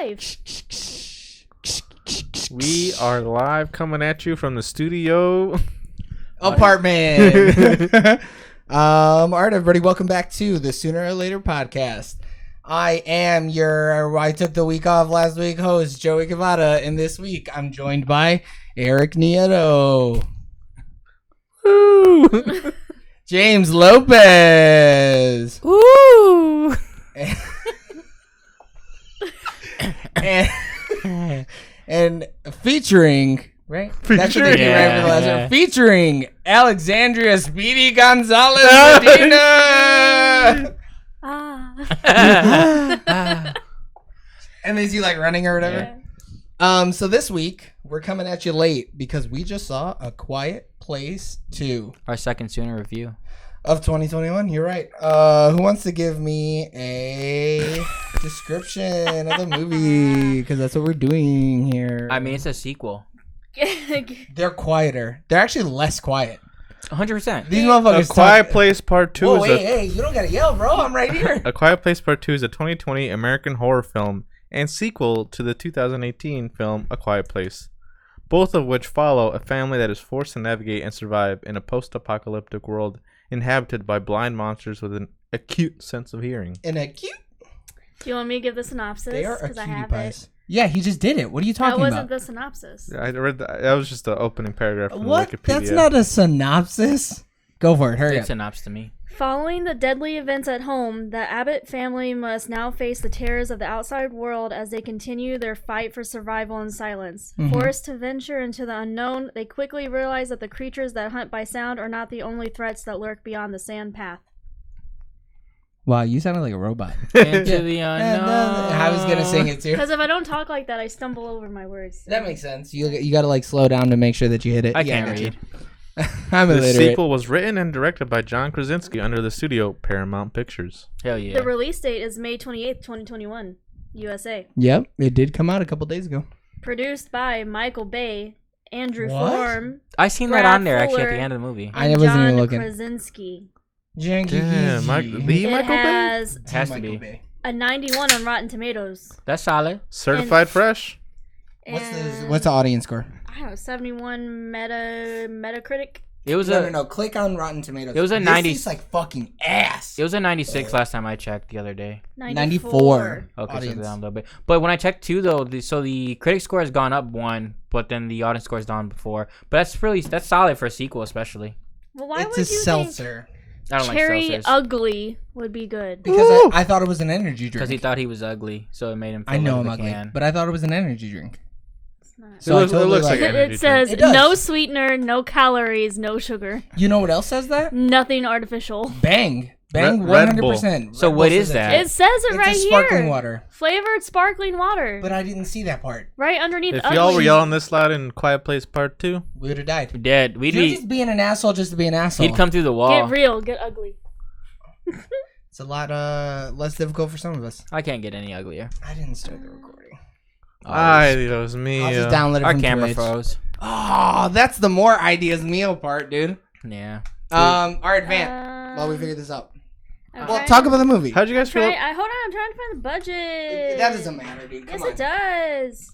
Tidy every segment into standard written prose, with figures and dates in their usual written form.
live. We are live coming at you from the studio apartment. All right, everybody, welcome back to the Sooner or Later podcast. I am your I took the week off last week host, Joey Cavada, and this week I'm joined by Eric Nieto. Woo! James Lopez. Ooh. and featuring, right? That's what they do right for the last one. Featuring Alexandria Speedy Gonzalez Medina. And is he like running or whatever? Yeah. So this week we're coming at you late because we just saw A Quiet Place 2. Our second Sooner review of 2021. You're right. Who wants to give me a description of the movie? Because that's what we're doing here. I mean, it's a sequel. They're quieter. They're actually less quiet. 100%. These motherfuckers. A Quiet Place Part 2 is hey, you don't gotta yell, bro. I'm right here. A Quiet Place Part 2 is a 2020 American horror film and sequel to the 2018 film A Quiet Place, both of which follow a family that is forced to navigate and survive in a post-apocalyptic world inhabited by blind monsters with an acute sense of hearing. An acute? Do you want me to give the synopsis? They are because I have pies. it. Yeah, he just did it. What are you talking about? That wasn't the synopsis. I read that was just the opening paragraph from Wikipedia. That's not a synopsis. Go for it. Hurry up. It's synopsis to me. Following the deadly events at home, the Abbott family must now face the terrors of the outside world as they continue their fight for survival in silence. Mm-hmm. Forced to venture into the unknown, they quickly realize that the creatures that hunt by sound are not the only threats that lurk beyond the sand path. Wow, you sounded like a robot. Into the unknown. I was gonna sing it too. Because if I don't talk like that, I stumble over my words. That makes sense. You gotta like slow down to make sure that you hit it. I can't read. I'm illiterate. The sequel was written and directed by John Krasinski under the studio Paramount Pictures. Hell yeah. The release date is May 28th, 2021, USA. Yep, it did come out a couple days ago. Produced by Michael Bay, Andrew Form. I seen Brad that on there Fuller, actually at the end of the movie. I wasn't John even looking. Krasinski. Damn, Michael Bay? Has to be. A 91 on Rotten Tomatoes. That's solid. Certified fresh. What's the audience score? I don't know, 71 Metacritic. It was no. Click on Rotten Tomatoes. It was a 90. This like fucking ass. It was a 96 last time I checked the other day. 94. Okay, so down a little bit. But when I checked too, though, the critic score has gone up 1, but then the audience score is down before. But that's solid for a sequel, especially. Well, why it's would a you seltzer. I don't Cherry like seltzers. Ugly would be good. Because I thought it was an energy drink. Because he thought he was ugly, so it made him feel I know like I'm a ugly, can. but I thought it was an energy drink. It's not. So it looks like an energy It says drink. It does. no sweetener, no calories, no sugar. You know what else says that? Nothing artificial. Bang. Bang, Red 100%. So what is that? It says it right it's here. sparkling water. Flavored sparkling water. But I didn't see that part. Right underneath If ugly. y'all were yelling this loud in Quiet Place Part 2, We would have died. Dead. You're just being an asshole just to be an asshole. He'd come through the wall. Get real, get ugly. It's a lot less difficult for some of us. I can't get any uglier. I didn't start the recording. ay, Dios mío. I'll just download it Our from camera Twitch. froze. Oh, that's the more ideas meal part, dude. Yeah. All right, Vant. While we figure this out. I'm Well, trying talk to- about the movie. How'd you guys feel? hold on, I'm trying to find the budget. That doesn't matter, dude. Come Yes, on. it does.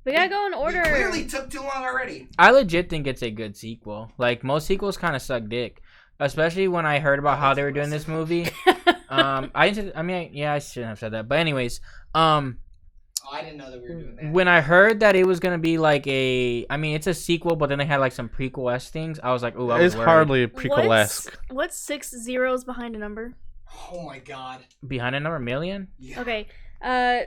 We gotta go in order. We clearly took too long already. I legit think it's a good sequel. Like, most sequels kind of suck dick. Especially when I heard about how they were doing this movie. I shouldn't have said that. But anyways, Oh, I didn't know that we were doing that. when I heard that it was going to be like it's a sequel, but then they had like some prequel-esque things, I was like, ooh, I was It's worried. hardly a prequel-esque. What's 6 zeros behind a number? Oh my god. Behind another million? Yeah. Okay.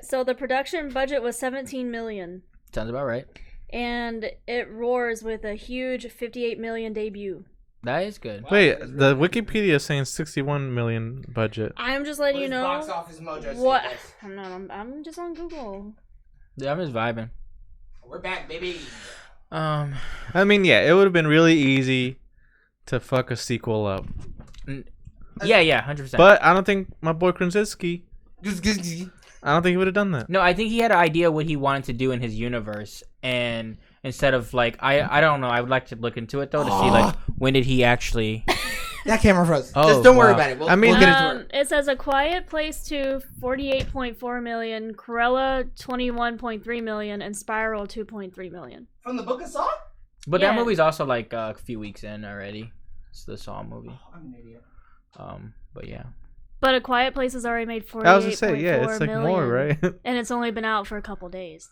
So the production budget was 17 million. Sounds about right. And it roars with a huge 58 million debut. That is good. Wait, the Wikipedia is saying 61 million budget. I'm just letting you know. Box office mojo What? say this? I'm not. I'm just on Google. Yeah, I'm just vibing. We're back, baby. I mean, yeah, it would have been really easy to fuck a sequel up. Yeah, 100%. But I don't think my boy Krasinski, I don't think he would have done that. No, I think he had an idea what he wanted to do in his universe, and instead of like I don't know, I would like to look into it though to see like when did he actually That camera froze. Oh, Just don't worry wow. about it. We'll, I mean- we'll get into it. It says A Quiet Place 2, 48.4 million, Cruella 21.3 million, and Spiral 2.3 million. From the Book of Saw? But Yeah. that movie's also like a few weeks in already. It's the Saw movie. Oh, I'm an idiot. But yeah. But A Quiet Place has already made 48.4 I was gonna say, yeah, it's like million, more, right? and it's only been out for a couple days.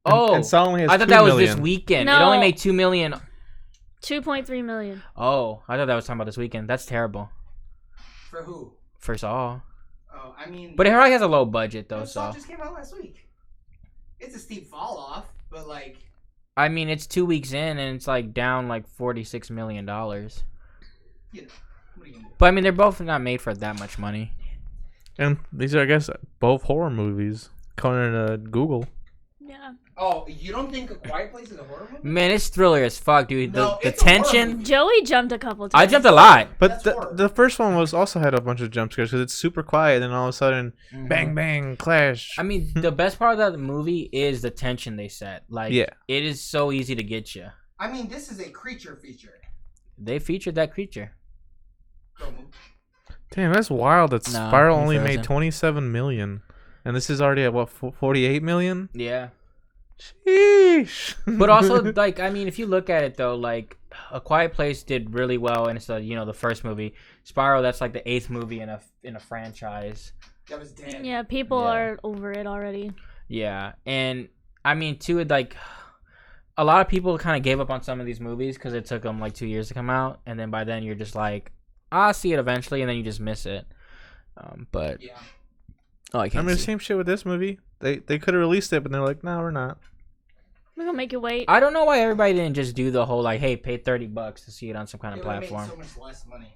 Oh, and Saw only has I thought 2 that was million. this weekend. It No. only made 2 million. 2.3 million. Oh, I thought that was talking about this weekend. That's terrible For who? for Saw. Oh, I mean... But it already has a low budget though, Saw so just came out last week. It's a steep fall off, but like... I mean it's 2 weeks in and it's like down like $46 million. You know, what are you gonna do? But I mean they're both not made for that much money. And these are, I guess, both horror movies. According to Google. Yeah. Oh, you don't think A Quiet Place is a horror movie? Man, it's thriller as fuck, dude. No, The it's a horror tension. movie. Joey jumped a couple times. I jumped a lot. But That's horror. the first one was also had a bunch of jump scares because it's super quiet, and all of a sudden, bang, bang, clash. I mean, the best part of that movie is the tension they set. Like, Yeah. it is so easy to get you. I mean, this is a creature feature. They featured that creature. Go move. Damn, that's wild. That No, Spiral I'm only frozen. made 27 million, and this is already at what 48 million. Yeah. Sheesh. But also, like, I mean, if you look at it though, like, A Quiet Place did really well, and it's the first movie. Spiral, that's like the 8th movie in a franchise. That was dead. Yeah, people Yeah. are over it already. Yeah, and I mean, too, like, a lot of people kind of gave up on some of these movies because it took them like 2 years to come out, and then by then you're just like, I'll see it eventually, and then you just miss it. But Yeah. oh, I I can't mean, see. same shit with this movie. They could have released it, but they're like, no, we're not. We're gonna make you wait. I don't know why everybody didn't just do the whole like, hey, pay $30 to see it on some kind of It would've made platform. so much less money.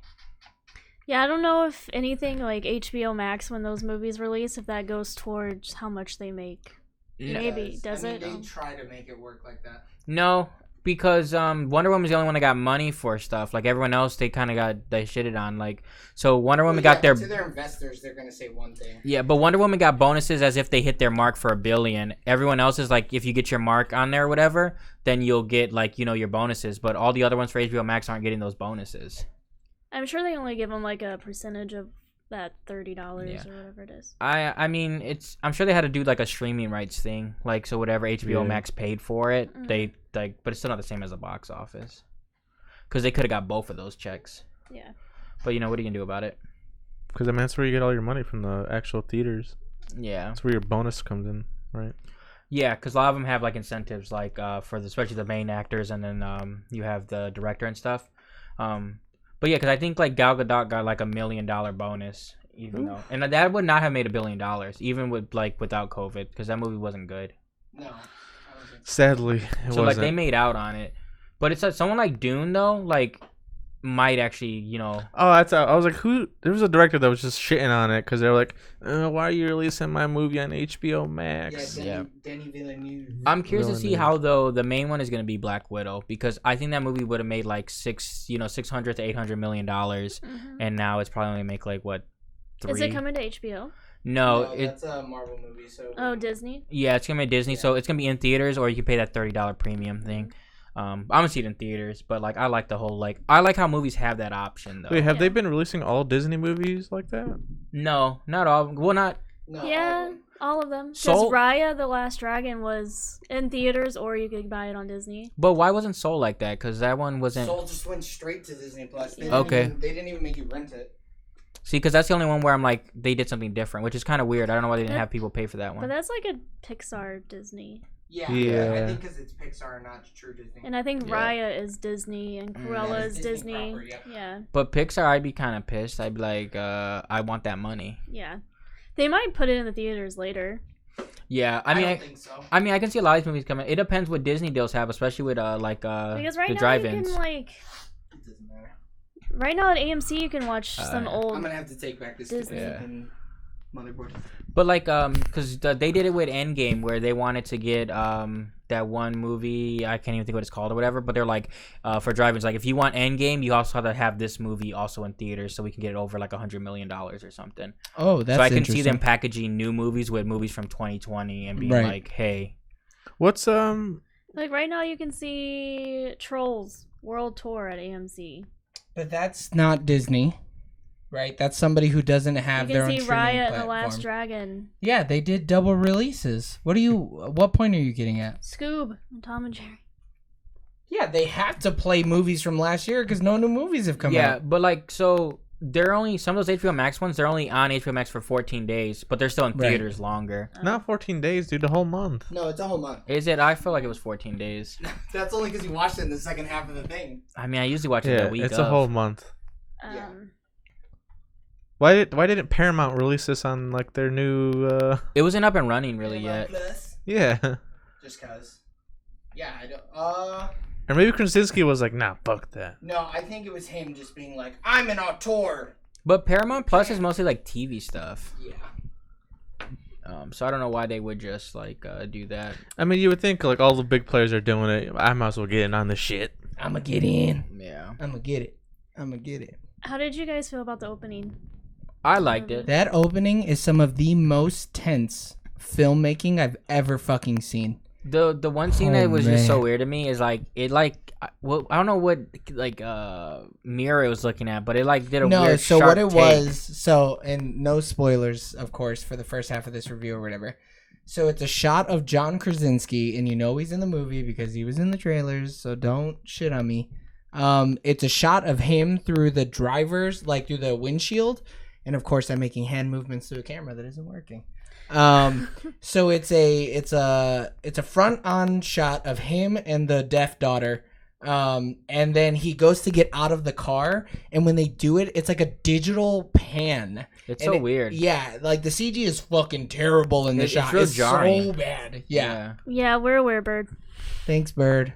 Yeah, I don't know if anything like HBO Max when those movies release, if that goes towards how much they make. No, Maybe. Does I mean, it? They Oh. try to make it work like that. no, because Wonder Woman's the only one that got money for stuff. Like everyone else, they kind of they shitted on. Like, so Wonder Woman Well, got their to their investors, they're gonna say one thing. yeah, but Wonder Woman got bonuses as if they hit their mark for $1 billion. Everyone else is like, if you get your mark on there or whatever, then you'll get like your bonuses. But all the other ones for HBO Max aren't getting those bonuses. I'm sure they only give them like a percentage of that $30 Yeah. or whatever it is. I mean, I'm sure they had to do like a streaming rights thing, like so whatever HBO Yeah. Max paid for it, Mhm. they like, but it's still not the same as the box office, because they could have got both of those checks. Yeah. But what are you gonna do about it? Because I mean, that's where you get all your money from, the actual theaters. Yeah, That's where your bonus comes in, right? yeah, because a lot of them have like incentives, like especially the main actors, and then you have the director and stuff. But yeah, because I think like Gal Gadot got like $1 million bonus, even though, and that would not have made $1 billion, even with like without COVID, because that movie wasn't good. No. I don't think so. Sadly, it So wasn't. like they made out on it, but it's like someone like Dune though, like might actually Oh, that's I was like, who? There was a director that was just shitting on it because they were like, why are you releasing my movie on HBO Max? Yeah. Denny Villeneuve. I'm curious to see Villain. how though the main one is gonna be Black Widow, because I think that movie would have made like 600 to $800 million, Mhm. and now it's probably gonna make like what 3. Is it coming to HBO? No, that's a Marvel movie. So. Oh, Disney. yeah, it's gonna be Disney, Yeah. so it's gonna be in theaters, or you can pay that $30 premium thing. I'm gonna see it in theaters, but like I like the whole I like how movies have that option though. Wait, have they Yeah. been releasing all Disney movies like that? No, not all. Well, not No, Yeah, all of them. Because Soul- Raya the Last Dragon was in theaters, or you could buy it on Disney. But why wasn't Soul like that? Because that one wasn't. Soul just went straight to Disney Plus. They Okay. They didn't even make you rent it. See, because that's the only one where I'm like, they did something different, which is kind of weird. I don't know why they didn't That- have people pay for that But one. that's like a Pixar Disney. Yeah. Yeah. I think because it's Pixar, not true Disney. And I think Yeah. Raya is Disney and Cruella that is is Disney Disney. proper, yep. Yeah. But Pixar, I'd be kind of pissed. I'd be like, I want that money. Yeah. They might put it in the theaters later. Yeah, I I mean, don't think so. I mean, I can see a lot of these movies coming. It depends what Disney deals have, especially with Because right the now drive-ins. you can like It doesn't matter. right now at AMC you can watch some Yeah. old I'm gonna have to take back this Disney. stupid fucking motherboard. But like, because they did it with Endgame, where they wanted to get that one movie. I can't even think what it's called or whatever. But they're like, for drive-ins, like if you want Endgame, you also have to have this movie also in theaters, so we can get it over like $100 million or something. Oh, that's So I can see them packaging new movies with movies from 2020 and being Right. like, hey, What's Like right now you can see Trolls World Tour at AMC. But that's not Disney, right? That's somebody who doesn't have You their can own see streaming Raya and platform. the Last Dragon. Yeah, they did double releases. What point are you getting at? Scoob and Tom and Jerry. Yeah, they had to play movies from last year because no new movies have come Yeah, out. but like, so they're only, some of those HBO Max ones, they're only on HBO Max for 14 days, but they're still in Right. theaters longer. Not 14 days, dude. The whole month. No, it's a whole month. Is it? I feel like it was 14 days. That's only because you watched it in the second half of the thing. I mean, I usually watch it Yeah, the week it's of. a whole month. Yeah. Why didn't Paramount release this on like their new? It wasn't up and running really yet. Plus, Yeah. just cause. Yeah, I don't. Or maybe Krasinski was like, nah, fuck that. No, I think it was him just being like, I'm an auteur. But Paramount Plus is mostly like TV stuff. Yeah. So I don't know why they would just like do that. I mean, you would think like all the big players are doing it. I might as well get in on the shit. I'ma get in. Yeah. I'ma get it. How did you guys feel about the opening? I liked it. That opening is some of the most tense filmmaking I've ever fucking seen. The one scene Oh, that was just so man. weird to me is like it like well, I don't know what like mirror it was looking at, but it like did a No, weird so sharp what it take. was, so, and no spoilers, of course, for the first half of this review or whatever. So it's a shot of John Krasinski, and you know he's in the movie because he was in the trailers, so don't shit on me. It's a shot of him through the driver's, like through the windshield, and of course I'm making hand movements to a camera that isn't working. So it's a front on shot of him and the deaf daughter. And then he goes to get out of the car, and when they do it, it's like a digital pan. It's And so weird. Yeah, like the CG is fucking terrible in the It's shot. real It's jarring. so bad. Yeah. Yeah, we're aware, Bird. Thanks, Bird.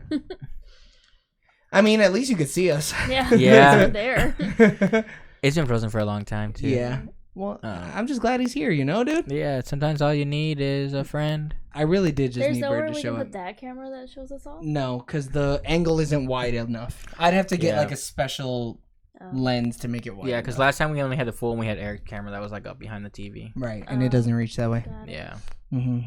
I mean, at least you could see us. Yeah. Yeah. We're there. It's been frozen for a long time too. Yeah. Well, I'm just glad he's here, you know, dude? Yeah, sometimes all you need is a friend. I really did just There's need nowhere Bird to we show can up. put that camera that shows us all. No, because the angle isn't wide enough. I'd have to get Yeah. like a special lens to make it wide. Yeah, because enough. last time we only had the full and we had Eric's camera that was like up behind the TV. Right, and it doesn't reach that way. Got it. Yeah. hmm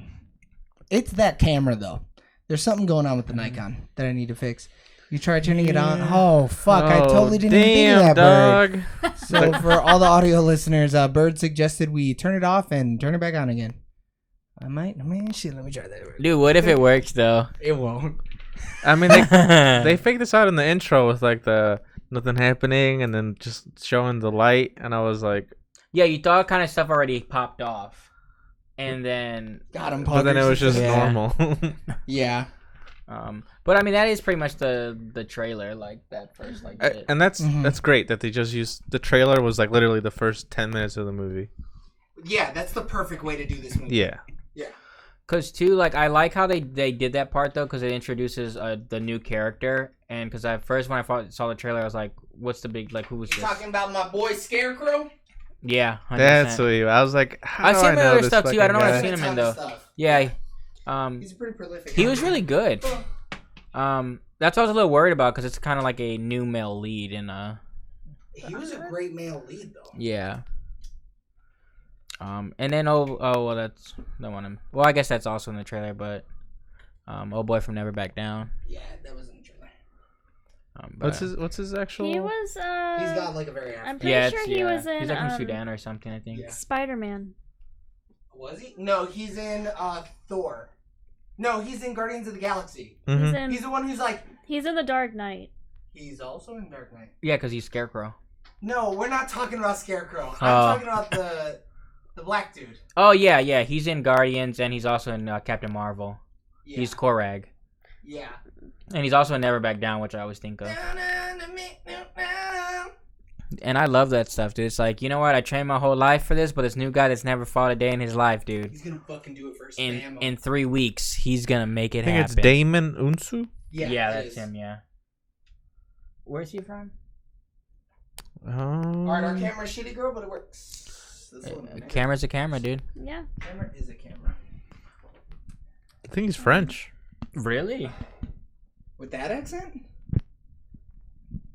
It's that camera though. There's something going on with the Nikon that I need to fix. You try turning it on. Oh fuck! I totally didn't even think of that, Bird. dog. So for all the audio listeners, Bird suggested we turn it off and turn it back on again. I might. Man, shit. Let me try that. Dude, what if it works though? It won't. I mean, they faked this out in the intro with like the nothing happening and then just showing the light, and I was like, Yeah, you thought kind of stuff already popped off, and then Got him. but then it was just Yeah. normal. Yeah. but I mean that is pretty much the trailer, like that first like bit. And that's Mhm. that's great that they just used the trailer was like literally the first 10 minutes of the movie. Yeah, that's the perfect way to do this movie. Yeah. Yeah. Cause too, like I like how they did that part though, cause it introduces the new character, and cause at first when I saw the trailer, I was like, "What's the big like? Who was You this?" talking about my boy Scarecrow? Yeah, 100%. That's sweet. I was like, how I've do seen I him in know other this stuff, too. I don't know fucking what I've guy? seen him in, A ton of though. stuff. Yeah, He's pretty prolific. he was really good. That's what I was a little worried about, cause it's kind of like a new male lead in He was a great male lead though. yeah. And then well that's the one. Well, I guess that's also in the trailer, but old boy from Never Back Down. Yeah, that was in the trailer. What's his actual? He was. He's got like a very. I'm pretty Yeah, sure he was in. he's like from Sudan or something, I think. Yeah. Spider-Man. Was he? No, he's in Thor. No, he's in Guardians of the Galaxy. Mhm. He's in. He's the one who's like. He's in the Dark Knight. He's also in Dark Knight. Yeah, cause he's Scarecrow. No, we're not talking about Scarecrow. Oh. I'm talking about the black dude. Oh yeah, he's in Guardians, and he's also in Captain Marvel. Yeah. He's Korag, Yeah. and he's also in Never Back Down, which I always think of. And I love that stuff, dude. It's like, you know what? I trained my whole life for this, but this new guy that's never fought a day in his life, dude. He's gonna fucking do it for his In family. in 3 weeks, he's gonna make it I think happen. it's Damon Unsu. Yeah, it that's is. him. Yeah. Where's he from? Alright, our camera's shitty, girl, but it works. This one, man. Camera's a camera, dude. Yeah. Camera is a camera. I think he's French. Really? With that accent?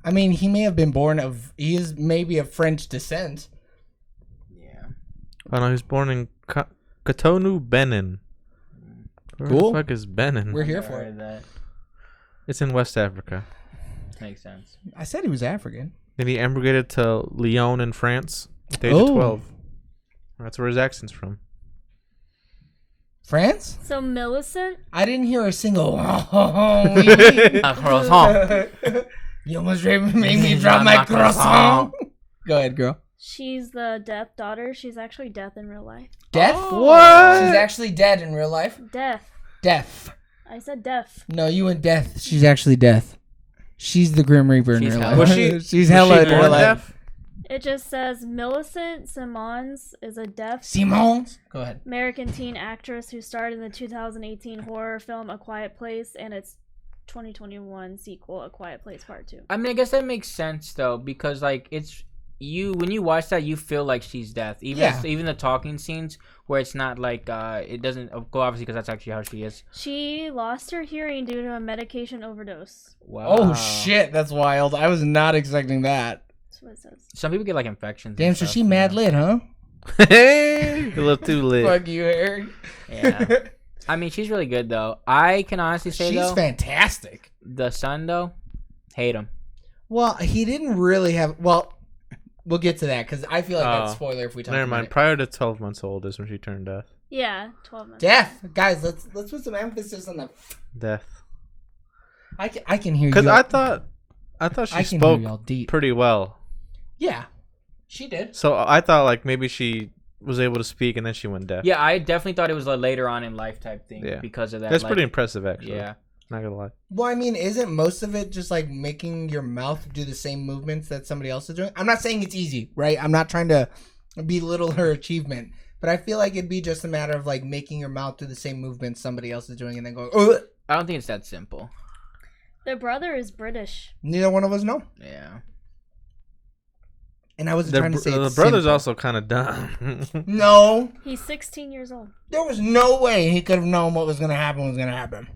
I mean, he may have been born of. He is maybe of French descent. Yeah. Oh no, he was born in Cotonou, Benin. Where Cool. the fuck is Benin? We're here Never for heard it. of that. It's in West Africa. Makes sense. I said he was African. Then he emigrated to Lyon in France at the age of 12. That's where his accent's from. France? So Millicent? I didn't hear a single. Croissant. You almost made me drop my croissant. Go ahead, girl. She's the Death daughter. She's actually Death in real life. Death? What? She's actually dead in real life. Death. Death. I said death. No, you went death. She's actually death. She's the Grim Reaper in real life. Was she? She's hella in real born life. deaf? It just says Millicent Simmonds is a deaf Simons? Go ahead. American teen actress who starred in the 2018 horror film A Quiet Place and its 2021 sequel, A Quiet Place Part 2. I mean, I guess that makes sense though, because like it's when you watch that, you feel like she's deaf. Even the talking scenes where it's not like it doesn't go obviously because that's actually how she is. She lost her hearing due to a medication overdose. Wow. Oh shit, that's wild. I was not expecting that. That's what it says. Some people get like infections. Damn, and so stuff, she you mad know. lit, huh? Hey, a little too lit. Fuck you, Eric. Yeah. I mean, she's really good though. I can honestly say She's though, fantastic. the son though, hate him. Well, he didn't really have. Well, we'll get to that because I feel like that's Oh, spoiler if we talk Never about mind. it. Prior to 12 months old is when she turned deaf. Yeah, 12 months. Death, guys. Let's put some emphasis on the. Deaf. I can hear you. Because I thought she I can spoke hear y'all deep. pretty well. Yeah, she did. So I thought like maybe she was able to speak and then she went deaf. Yeah, I definitely thought it was a later on in life type thing Yeah. because of that. That's like, pretty impressive actually. Yeah. Not gonna lie. Well, I mean, isn't most of it just like making your mouth do the same movements that somebody else is doing? I'm not saying it's easy, right? I'm not trying to belittle her achievement, but I feel like it'd be just a matter of like making your mouth do the same movements somebody else is doing and then going, oh. I don't think it's that simple. Their brother is British. Neither one of us know. Yeah. And I wasn't The, trying to say the it's brother's simple. also kind of dumb. No, He's 16 years old. there was no way he could have known what was going to happen.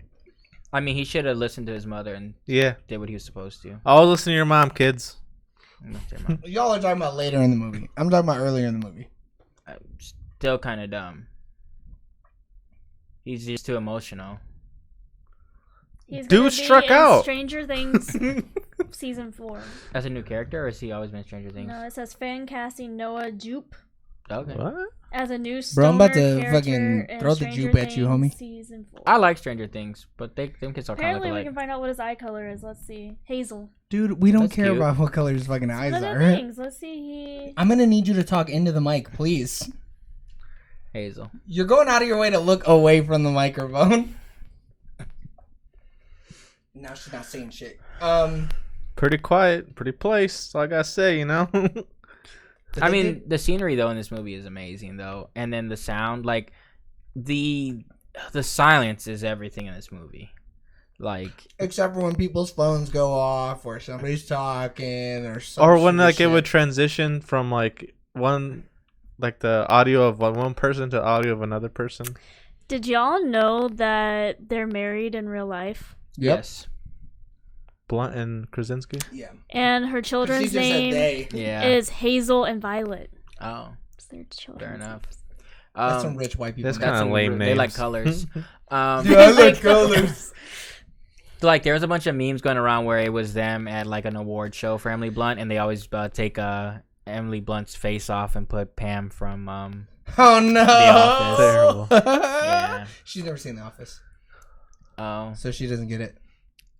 I mean, he should have listened to his mother and Yeah. did what he was supposed to. Always listen to your mom, kids. Y'all are talking about later in the movie. I'm talking about earlier in the movie. Still kind of dumb. He's just too emotional. He's Dude gonna be struck in out. Stranger Things season 4. As a new character, or has he always been Stranger Things? No, it says fan casting Noah Jupe Okay. What? as a new Bro, I'm about stoner to character fucking in throw the Stranger Jupe at you, Things homie. Season 4. I like Stranger Things, but them kids are kind of Apparently, we alike. can find out what his eye color is. Let's see. Hazel. Dude, we don't That's care cute. about what color his fucking eyes One of are. the things. Let's see. He. I'm going to need you to talk into the mic, please. Hazel. You're going out of your way to look away from the microphone. Now she's not saying shit. Pretty quiet, pretty place. That's all I gotta say, you know. I mean, the scenery though in this movie is amazing though, and then the sound, like the silence is everything in this movie. Like, except for when people's phones go off, or somebody's talking, or something. Or when like it would transition from like one, like the audio of one person to audio of another person. Did y'all know that they're married in real life? Yep. yes, Blunt and Krasinski. Yeah. And her children's She just said name they. yeah. is Hazel and Violet. Oh, It's their children's fair enough. names. That's some rich white people. that's man. kinda some- lame They like names. colors. Yeah, I like colors. Like there was a bunch of memes going around where it was them at like an award show for Emily Blunt, and they always take Emily Blunt's face off and put Pam from Oh no! Office. Terrible. Yeah. She's never seen The Office, Oh, so she doesn't get it.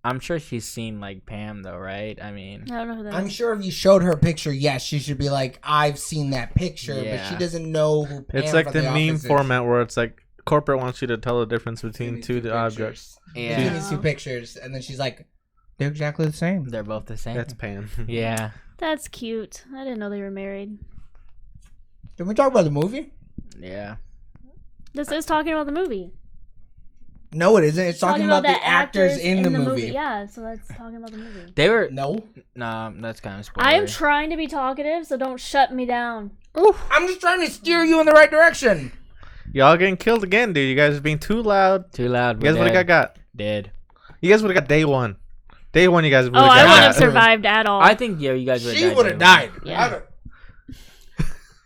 I'm sure she's seen like Pam though, right? I mean, I don't know who that I'm is. sure if you showed her a picture, yes, she should be like, "I've seen that picture," but Yeah. she doesn't know who. Pam It's like from the Office meme is. format where it's like corporate wants you to tell the difference between These two pictures. objects. Between yeah, these two pictures, and then she's like, "They're exactly the same." they're both the same. That's Pam. Yeah. That's cute. I didn't know they were married. Can we talk about the movie? Yeah. This is talking about the movie. No, it isn't. It's talking about the actors in the movie. Yeah, so that's talking about the movie. They were No, that's kind of spoiler. I am trying to be talkative, so don't shut me down. I'm just trying to steer you in the right direction. Y'all getting killed again, dude. You guys are being too loud. Too loud. You guys would have got. Dead. You guys would have got day one. Day one, you guys would Oh, have I got. wouldn't have that. survived at all. I think you guys would. She would have died. Yeah.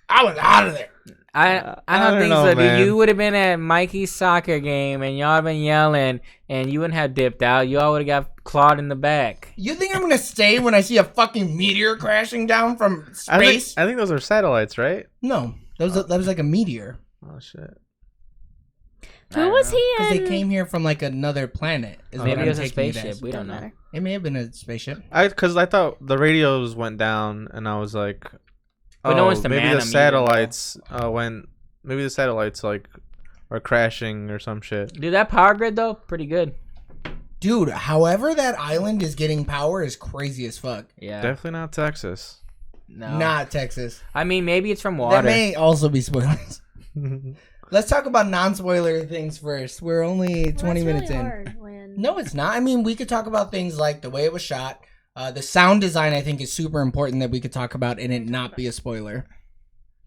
I was out of there. I I don't don't think know, so, dude. man. You would have been at Mikey's soccer game and y'all been yelling and you wouldn't have dipped out. You all would have got clawed in the back. You think I'm gonna stay when I see a fucking meteor crashing down from space? I think those are satellites, right? No, that was like a meteor. Oh shit. Who was he Because in? they came here from like another planet. Is what Maybe I'm it was a taking it spaceship. as. We don't know. matter. It may have been a spaceship. Because I thought the radios went down, and I was like, But no one's to maybe man the 'em either, satellites maybe the satellites like are crashing or some shit. Dude, that power grid though, pretty good. Dude, however that island is getting power is crazy as fuck. Yeah. Definitely not Texas. No. Not Texas. I mean, maybe it's from water. That may also be spoilers. Let's talk about non-spoiler things first. We're only 20 minutes in. No, it's not. I mean, we could talk about things like the way it was shot. The sound design, I think, is super important that we could talk about and it not be a spoiler.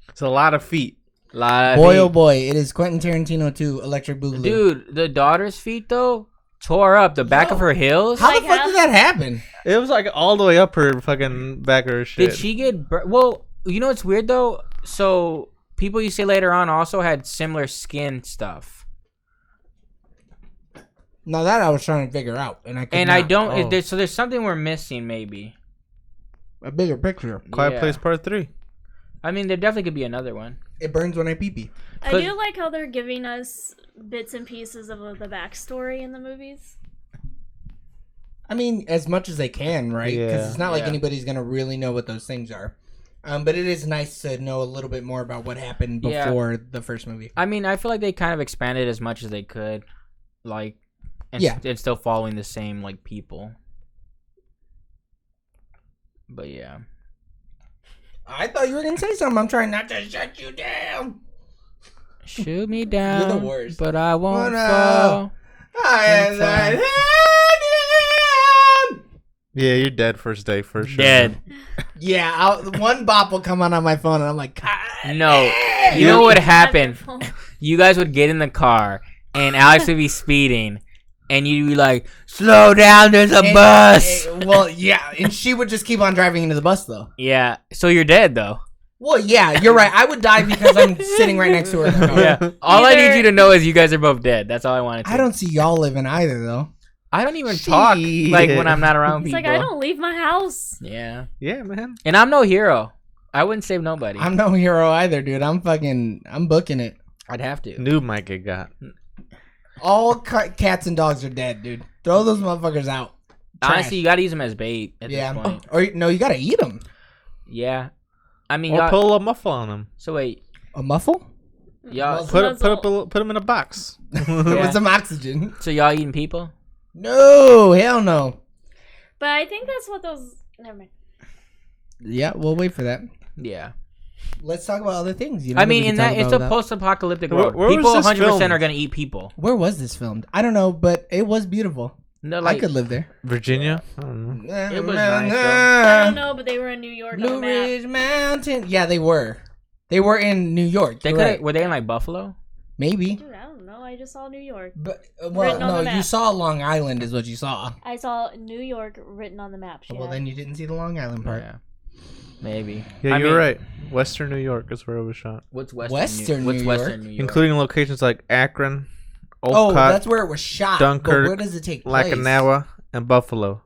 It's a lot of feet. Boy, oh boy, it is Quentin Tarantino 2, Electric Boogaloo. Dude, the daughter's feet though tore up the back of her heels. How the fuck did that happen? It was like all the way up her fucking back of her shit. Did she get well, you know what's weird though? So people you say later on also had similar skin stuff. Now that I was trying to figure out, and I could And not. I don't Oh. so there's something we're missing maybe. A bigger picture. Quiet Yeah. Place Part 3. I mean there definitely could be another one. It burns when I pee pee. I do like how they're giving us bits and pieces of the backstory in the movies. I mean, as much as they can, right? Because Yeah. it's not like Yeah. anybody's gonna really know what those things are. But it is nice to know a little bit more about what happened Yeah. before the first movie. I mean I feel like they kind of expanded as much as they could. Like and, Yeah. and still following the same like people. But yeah. I thought you were gonna say something. I'm trying not to shut you down. Shoot me down. You're the worst. But I won't Oh, no. fall. Yeah, you're dead first day for sure. Dead. Yeah, one bop will come on my phone, and I'm like, No. You know what happened? You guys would get in the car, and Alex would be speeding, and you'd be like, slow down, there's a bus. well, yeah, and she would just keep on driving into the bus, though. Yeah, so you're dead, though. Well, yeah, you're right. I would die because I'm sitting right next to her. In the car. Yeah. All I need you to know is you guys are both dead. That's all I wanted to. I don't see y'all living either, though. I don't even talk like when I'm not around It's people. like I don't leave my house. Yeah. Yeah, man. And I'm no hero. I wouldn't save nobody. I'm no hero either, dude. I'm booking it. I'd have to. Noob might get got. All cats and dogs are dead, dude. Throw those motherfuckers out. Trash. Honestly, you gotta use them as bait at Yeah. this point. Or no, you gotta eat them. Yeah. I mean, Or y'all, pull a muffle on them. so wait, A muffle? y'all, Put them in a box. With some oxygen. so y'all eating people? No, hell no. But I think that's what those. Never mind. Yeah, we'll wait for that. Yeah. Let's talk about other things. You know, I that mean, we can in talk that it's about a that. post-apocalyptic Where- world. where was People this 100% filmed? are gonna eat people. Where was this filmed? I don't know, but it was beautiful. No, I like could live there. Virginia? I don't know. It was nice, I don't know, but they were in New York on Blue the map. Ridge Mountain. Yeah, they were. They were in New York. they You're could. right. Were they in like Buffalo? Maybe. Dude, I don't know. I just saw New York. But Written well, on no, the you map. saw Long Island is what you saw. I saw New York written on the map. Well, then you didn't see the Long Island part. Yeah. Maybe. Yeah, I you're mean, right. Western New York is where it was shot. What's Western What's New Western New York? Including locations like Akron, Oh, Olcott, that's where it was shot. Dunkirk, but where does it take place? Lackawanna, and Buffalo.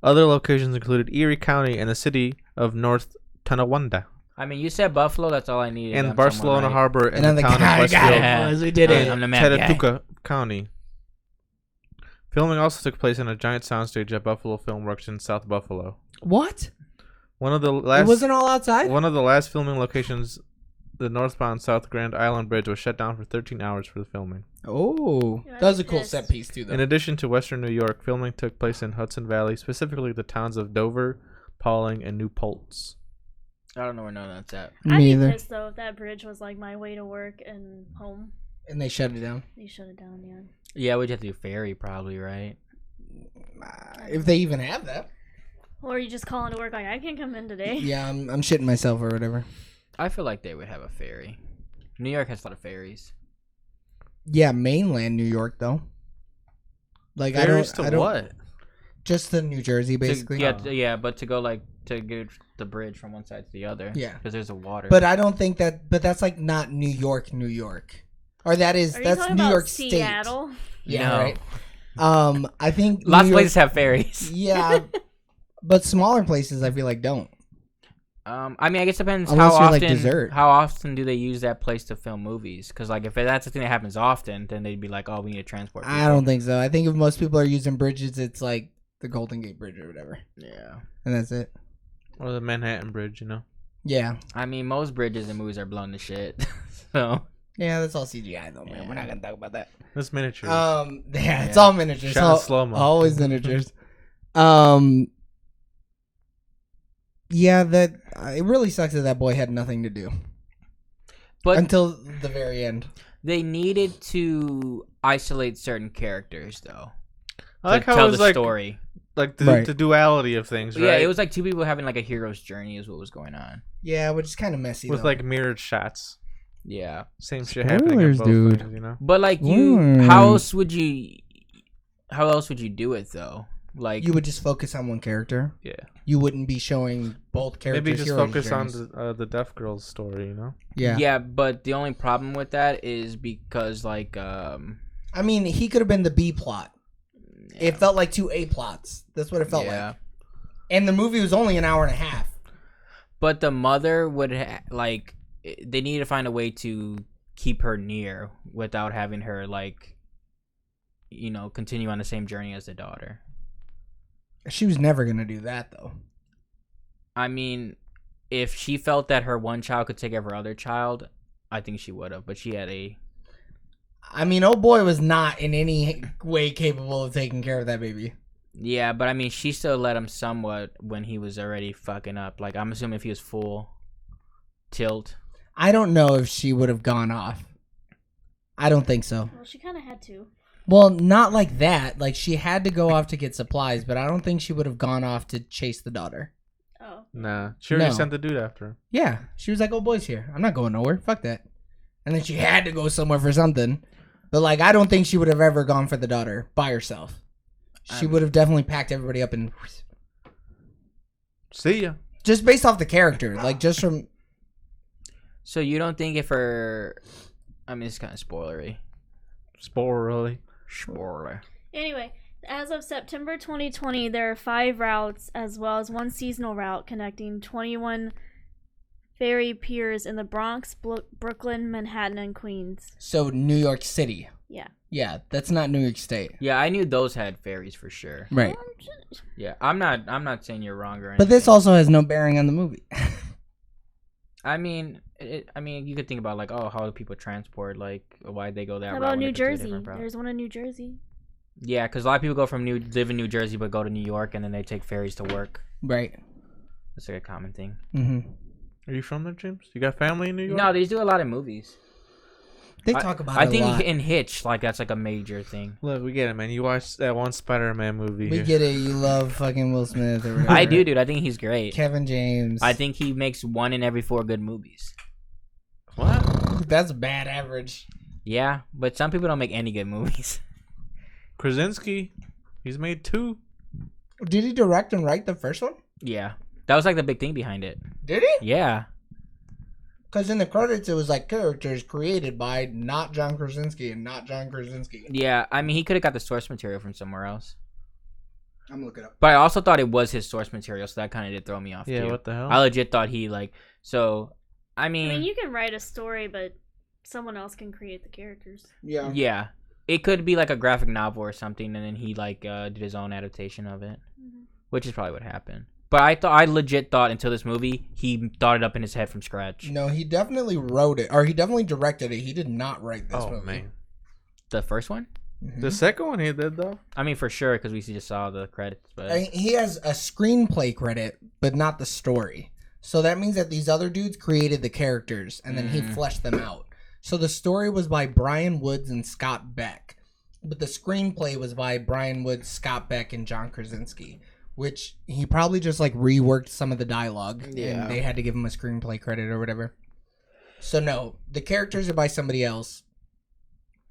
Other locations included Erie County and the city of North Tonawanda, I mean, you said Buffalo. That's all I needed. and I'm Barcelona someone, right? Harbor, And and I'm the like, town of I got Westfield, it, Yeah. boys. We did it. I'm the map guy. Chattahoochee County. Filming also took place in a giant soundstage at Buffalo Film Works in South Buffalo. What? One of the It last wasn't all outside? One of the last filming locations, the northbound South Grand Island Bridge, was shut down for 13 hours for the filming. Oh. Yeah, That was a cool pissed. set piece, too, though. In addition to Western New York, filming took place in Hudson Valley, specifically the towns of Dover, Pauling, and New Paltz. I don't know where none of that's at. I'd Me be either. pissed though if that bridge was like my way to work and home. And they shut it down. They shut it down, yeah. Yeah, we'd have to do ferry probably, right? If they even have that. Or you just call into work like I can't come in today. Yeah, I'm shitting myself or whatever. I feel like they would have a ferry. New York has a lot of ferries. Yeah, mainland New York, though. Like, Ferries I to don't. what? Just to New Jersey, basically. Yeah, but to go like to get the bridge from one side to the other. Yeah. because there's a water. But I don't think that. But that's like not New York, New York, or that is Are you that's talking New about York Seattle? State. Yeah, No. right. I think Lots New of York- places have ferries. Yeah, but smaller places I feel like don't. I mean, I guess it depends Unless how you're, often. like, dessert. How often do they use that place to film movies? Because like if that's the thing that happens often, then they'd be like, oh, we need to transport. I people. don't think so. I think if most people are using bridges, it's like the Golden Gate Bridge or whatever, Yeah. and that's it. Or the Manhattan Bridge, you know. Yeah, I mean, most bridges in movies are blown to shit. So yeah, that's all CGI though, man. Yeah. We're not gonna talk about that. It's miniatures. Yeah, it's Yeah. all miniatures. Shot in slow-mo. Always miniatures. Yeah, that it really sucks that boy had nothing to do but until the very end. they needed to isolate certain characters though I like to how tell it was the like story. the, Right. the duality of things, right? Yeah, it was like two people having like a hero's journey is what was going on. Yeah, which is kind of messy. with though. like mirrored shots. Yeah, Same shit happening in Spoilers, both dude. ways, you know. but like how else would you do it though? Like you would just focus on one character. Yeah. You wouldn't be showing both characters. Maybe just heroes' focus on journeys. the deaf girl's story, you know. Yeah. but the only problem with that is because like I mean, he could have been the B plot. It felt like two A plots. That's what it felt like. And the movie was only an hour and a half. But the mother would like they need to find a way to keep her near without having her like continue on the same journey as the daughter. She was never gonna do that though. I mean, if she felt that her one child could take care of her other child, I think she would have. But she had I mean, old boy was not in any way capable of taking care of that baby. yeah, but I mean, she still let him somewhat when he was already fucking up. Like I'm assuming if he was full tilt. I don't know if she would have gone off. I don't think so. Well, she kind of had to. Well, not like that. Like, she had to go off to get supplies, but I don't think she would have gone off to chase the daughter. Oh. Nah, she already No. sent the dude after her. Yeah, she was like, "Oh, boy's here. I'm not going nowhere. Fuck that." And then she had to go somewhere for something. But like, I don't think she would have ever gone for the daughter by herself. She would have definitely packed everybody up and See ya. just based off the character, like just from. So you don't think if her, I mean, it's kind of spoilery. Spoiler, really. Spoiler. Anyway, as of September 2020, there are 5 routes as well as 1 seasonal route connecting 21 ferry piers in the Bronx, Brooklyn, Manhattan, and Queens. So New York City. Yeah. Yeah, that's not New York State. Yeah, I knew those had ferries for sure. Right. Yeah, I'm not saying you're wrong or anything. But this also has no bearing on the movie. I mean, you could think about like, oh, how do people transport? Like, why'd they go that How route? about when they New could take a Jersey? different route? There's one in New Jersey. Yeah, because a lot of people go from live in New Jersey but go to New York and then they take ferries to work. Right. That's like a common thing. Mm-hmm. Are you from there, James? You got family in New York? No, they do a lot of movies. They talk about it I a think lot. in Hitch, like that's like a major thing. Look, we get it, man. You watched that one Spider-Man movie. We here. get it. You love fucking Will Smith or whatever. I do, dude. I think he's great. Kevin James. I think he makes 1 in every 4 good movies. What? That's bad average. Yeah, but some people don't make any good movies. Krasinski. He's made 2. Did he direct and write the first one? Yeah, that was like the big thing behind it. Did he? Yeah. Because in the credits, it was like characters created by not John Krasinski and not John Krasinski. Yeah, I mean, he could have got the source material from somewhere else. I'm looking up. But I also thought it was his source material, so that kind of did throw me off, Yeah, too. what the hell? I legit thought he, like... So, I mean... I mean, you can write a story, but someone else can create the characters. Yeah. Yeah. It could be like a graphic novel or something, and then he, like, did his own adaptation of it. Mm-hmm. Which is probably what happened. But I legit thought until this movie, he thought it up in his head from scratch. No, he definitely wrote it, or he definitely directed it. He did not write this Oh, movie. man. The first one? Mhm. The second one he did, though. I mean, for sure, because we just saw the credits. But I mean, he has a screenplay credit, but not the story. So that means that these other dudes created the characters, and then he fleshed them out. So the story was by Brian Woods and Scott Beck, but the screenplay was by Brian Woods, Scott Beck, and John Krasinski, which he probably just like reworked some of the dialogue, and they had to give him a screenplay credit or whatever. So no, the characters are by somebody else,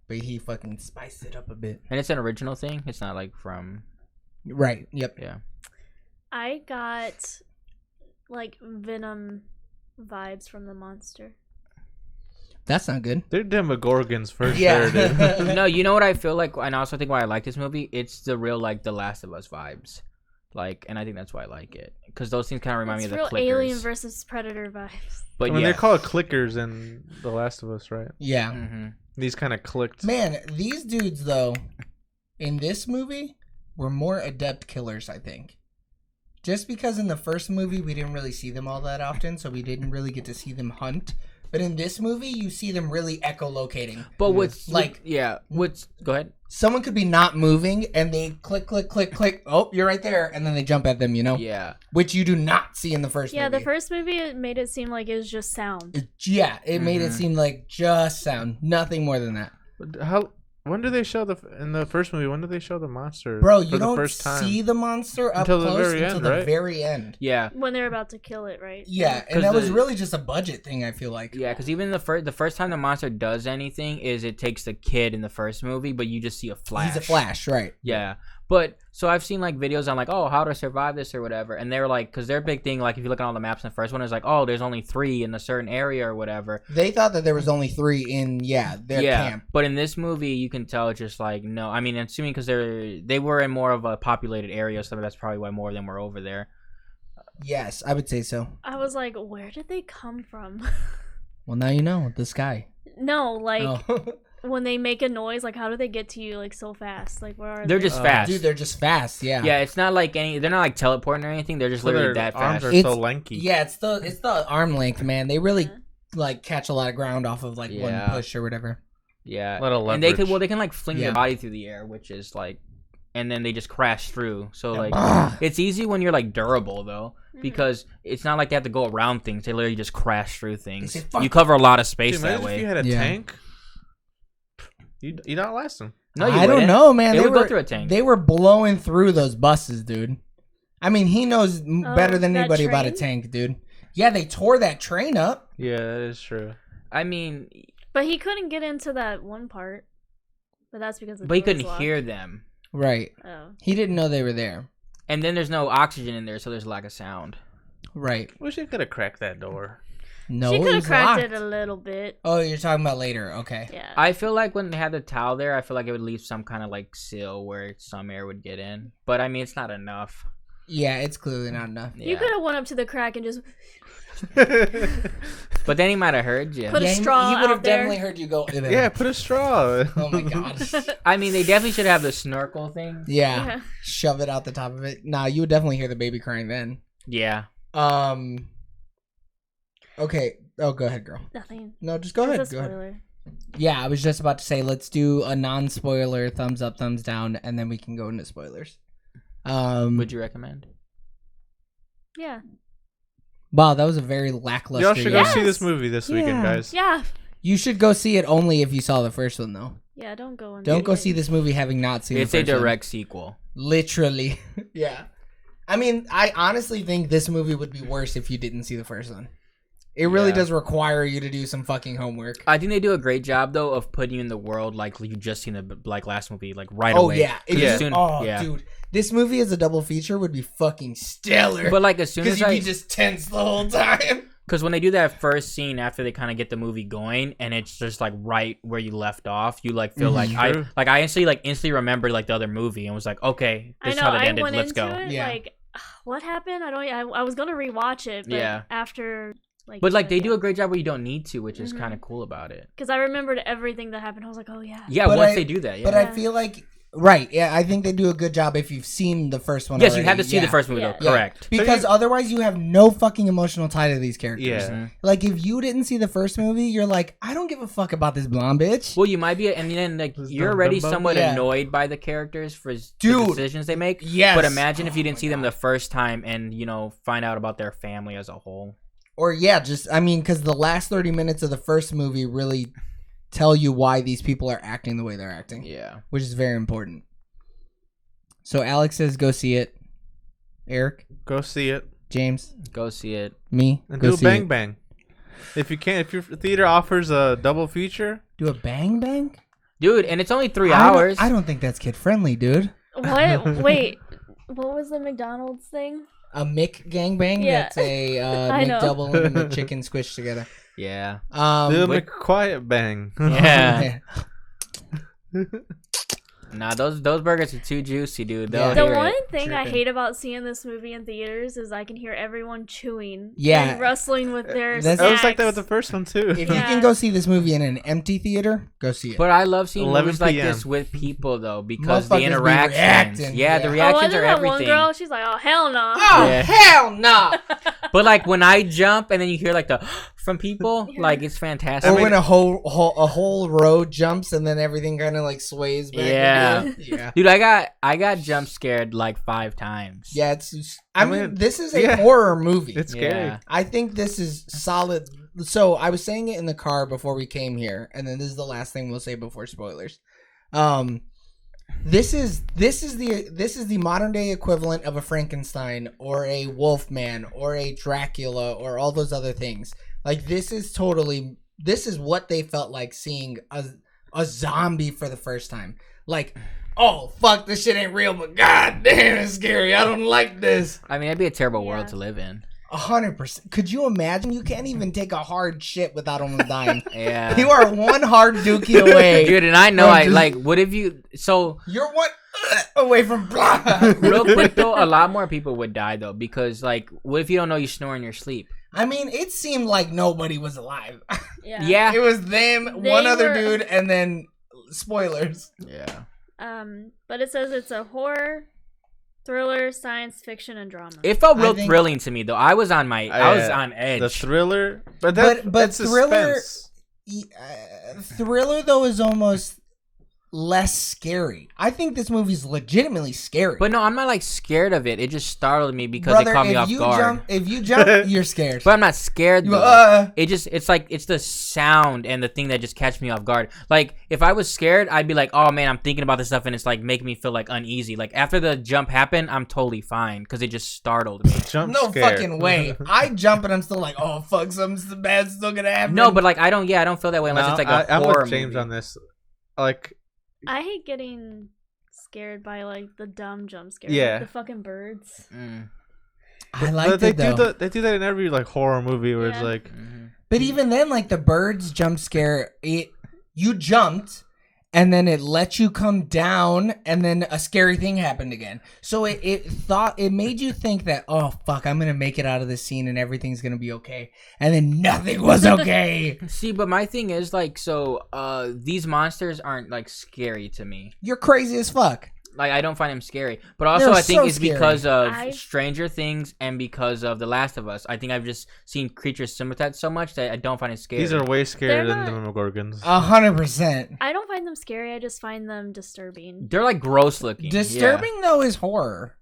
but he fucking spiced it up a bit. And it's an original thing. It's not like from... Right. Yep. Yeah. I got like Venom vibes from the monster. That's not good. They're Demogorgons for Yeah. sure, dude. No, you know what I feel like, and I also think why I like this movie. It's the real like The Last of Us vibes, like, and I think that's why I like it because those things kind of remind It's me of the real clickers. Alien versus Predator vibes. But I mean, yeah, they call it clickers in The Last of Us, right? Yeah. hmm These kind of clicked. Man, these dudes though, in this movie, were more adept killers, I think. Just because in the first movie we didn't really see them all that often, so we didn't really get to see them hunt. But in this movie, you see them really echolocating. But what's Like- what's go ahead. Someone could be not moving, and they click, click, click, click. Oh, you're right there, and then they jump at them. You know, Yeah, which you do not see in the first. Yeah, movie. the first movie it made it seem like it was just sound. It made it seem like just sound, nothing more than that. How? When do they show in the first movie? When do they show the monster? Bro, for you the don't first time? see the monster up Until the close very until end, the right? very end. yeah, When they're about to kill it, right? Yeah, and 'Cause that was the- really just a budget thing, I feel like. yeah. Because even the first time the monster does anything is it takes the kid in the first movie, but you just see a flash. He's a flash, right? Yeah. But so I've seen like videos on like, oh, how to survive this or whatever, and they're like, because their big thing, like if you look at all the maps in the first one, is like, oh, there's only 3 in a certain area or whatever. They thought that there was only 3 in, their camp. But in this movie, you can tell it's just like no. I mean, assuming because they were in more of a populated area, so that's probably why more of them were over there. Yes, I would say so. I was like, where did they come from? Well, now you know, the sky. No, like Oh. when they make a noise, like how do they get to you like so fast? Like where are They're they? just fast. Dude, they're just fast, yeah. Yeah, it's not like they're not like teleporting or anything. They're just So literally their that arms fast. are It's- so lanky. Yeah, it's the arm length, man. They really Yeah. like catch a lot of ground off of like one Yeah. push or whatever. Yeah, Lot of and they leverage. can like fling Yeah. their body through the air, which is like, and then they just crash through. So like, Ah. it's easy when you're like durable though, Mhm. because it's not like they have to go around things. They literally just crash through things. say, "Fuck." You cover a lot of Dude, space that imagine if way. you had a Yeah. tank. You not last them. No, you I don't wouldn't. know, man. It They would go were through a tank. They were blowing through those buses, dude. I mean, he knows better than that anybody about a train? tank, dude. Yeah, they tore that train up. Yeah, that is true. I mean, But he couldn't get into that one part. But that's because the but he door was couldn't locked. hear them. Right. Oh. He didn't know they were there. And then there's no oxygen in there, so there's a lack of sound. Right. Wish I could have cracked that door. No, She it could have was cracked locked. it a little bit. Oh, you're talking about later. Okay. Yeah. I feel like when they had the towel there, I feel like it would leave some kind of like sill where some air would get in. But I mean, it's not enough. Yeah, it's clearly not enough. Yeah. You could have went up to the crack and just But then he might have heard you. Put a straw he would have out there. definitely heard you go. Yeah, put a straw. Oh my god. I mean, they definitely should have the snorkel thing. Yeah. Yeah. Shove it out the top of it. Nah, you would definitely hear the baby crying then. Yeah. Okay. Oh, go ahead, girl. Nothing. No, just go ahead. It's a Go ahead. spoiler. Yeah, I was just about to say let's do a non-spoiler thumbs up, thumbs down, and then we can go into spoilers. Would you recommend? Yeah. Wow, that was a very lackluster. Y'all should go yes. see this movie this weekend, Yeah. guys. Yeah. You should go see it only if you saw the first one, though. Yeah, don't go in. Don't go see this movie having not seen It's the a first one. direct sequel. Literally. Yeah. I mean, I honestly think this movie would be worse if you didn't see the first one. It really Yeah. does require you to do some fucking homework. I think they do a great job though of putting you in the world like you just seen the like last movie like right Oh away. yeah. If 'Cause you- as soon- oh yeah. dude. This movie as a double feature would be fucking stellar. But like as soon because as you'd I, be just tense the whole time. because when they do that first scene after they kind of get the movie going and it's just like right where you left off, you like feel like True. I instantly remembered like the other movie and was like, okay, I this is know. how it I ended. went Let's into go. it Yeah. like, what happened? I was gonna rewatch it, but Yeah. after like. But like they do a great job where you don't need to, which is Mhm. kind of cool about it. Because I remembered everything that happened. I was like, oh yeah. Yeah, But once I- they do that, yeah. But I feel like right, yeah, I think they do a good job if you've seen the first one. yes, you already. have to see the Yeah. first movie Yeah. though. Yeah. Correct. Because otherwise you have no fucking emotional tie to these characters. Yeah. Mhm. Like if you didn't see the first movie, you're like, I don't give a fuck about this blonde bitch. Well, you might be, and then like This you're dumb already dumbo? somewhat Yeah. annoyed by the characters for the Dude. decisions they make. Yes. But imagine if you Oh didn't my see them God. the first time and find out about their family as a whole. Or yeah, just I mean, because the last 30 minutes of the first movie really tell you why these people are acting the way they're acting, Yeah. which is very important. So Alex says, go see it. Eric, Go see it James, Go see it. me, and go do a see bang it. bang. If you can't, if your theater offers a double feature, Do a bang bang? Dude, and it's only 3 I don't- hours. I don't think that's kid friendly, dude. What? Wait. What was the McDonald's thing? A Mick gangbang? Yeah. That's a I know. McDouble and a chicken squished together. Yeah. The With- McQuiet bang. Yeah. Nah, those burgers are too juicy, dude. They'll Yeah. The hear one it. thing I Tripping. hate about seeing this movie in theaters is I can hear everyone chewing Yeah. and rustling with their That's- That was like that with snacks. the first one too. If you Yeah. can go see this movie in an empty theater, go see it. But I love seeing 11 movies like p.m. this with people though, because Motherfuckers the be interactions. reacting, Yeah, yeah. the Oh, reactions and then are that everything. one girl, she's like, "Oh hell no!" Oh Yeah. hell no! But like when I jump and then you hear like the from people, Yeah. like it's fantastic. Or when a whole row jumps and then everything kind of like sways back. Yeah. and forth. Yeah. Dude, I got jump scared like 5 times. Yeah, I mean, this is a yeah. horror movie. It's scary. Yeah. I think this is solid. So I was saying it in the car before we came here, and then this is the last thing we'll say before spoilers. This is the modern day equivalent of a Frankenstein or a Wolfman or a Dracula or all those other things. Like this is what they felt like seeing a zombie for the first time. Like, oh fuck, this shit ain't real, but god damn, it's scary. I don't like this. I mean, it'd be a terrible Yeah. world to live in. 100%. Could you imagine? You can't even take a hard shit without almost dying. Yeah. You are one hard dookie away. Dude, and I know Bro, I just- like what if you so You're one away from blah. real quick though, a lot more people would die though, because like what if you don't know you snore in your sleep? I mean, it seemed like nobody was alive. Yeah. Yeah. It was them, They one other were- dude, and then spoilers. Yeah. But it says it's a horror, thriller, science fiction, and drama. It felt I real think- thrilling to me though. I was on edge. The thriller, but But thriller- suspense. Thriller though is almost less scary. I think this movie's legitimately scary. But no, I'm not like scared of it. It just startled me because brother, it caught me if off you guard. if you jump, you're scared. But I'm not scared You- though. It's the sound and the thing that just catch me off guard. Like if I was scared, I'd be like, oh man, I'm thinking about this stuff and it's like making me feel like uneasy. Like after the jump happened, I'm totally fine because it just startled me. Jump no scare. fucking way. I jump and I'm still like, oh fuck, something bad's still gonna happen. No, but like I don't feel that way unless No, it's like a I'm horror with James movie. on this. Like, I hate getting scared by like the dumb jump scares. Yeah. Like the fucking birds. Mm. I like but they it though. they do that in every like horror movie where it's Yeah. like, Mhm. But even then, like the birds jump scare, you jumped, and then it let you come down, and then a scary thing happened again. So it made you think that, oh fuck, I'm gonna make it out of this scene and everything's gonna be okay, and then nothing was okay. See, but my thing is like, so these monsters aren't like scary to me. You're crazy as fuck. Like I don't find them scary, but also They're I think so it's scary. because of I- Stranger Things and because of The Last of Us. I think I've just seen creatures similar to that so much that I don't find it scary. these are way scarier They're than the not- Demogorgons. 100%. I don't find them scary. I just find them disturbing. They're like gross looking. Disturbing though is horror.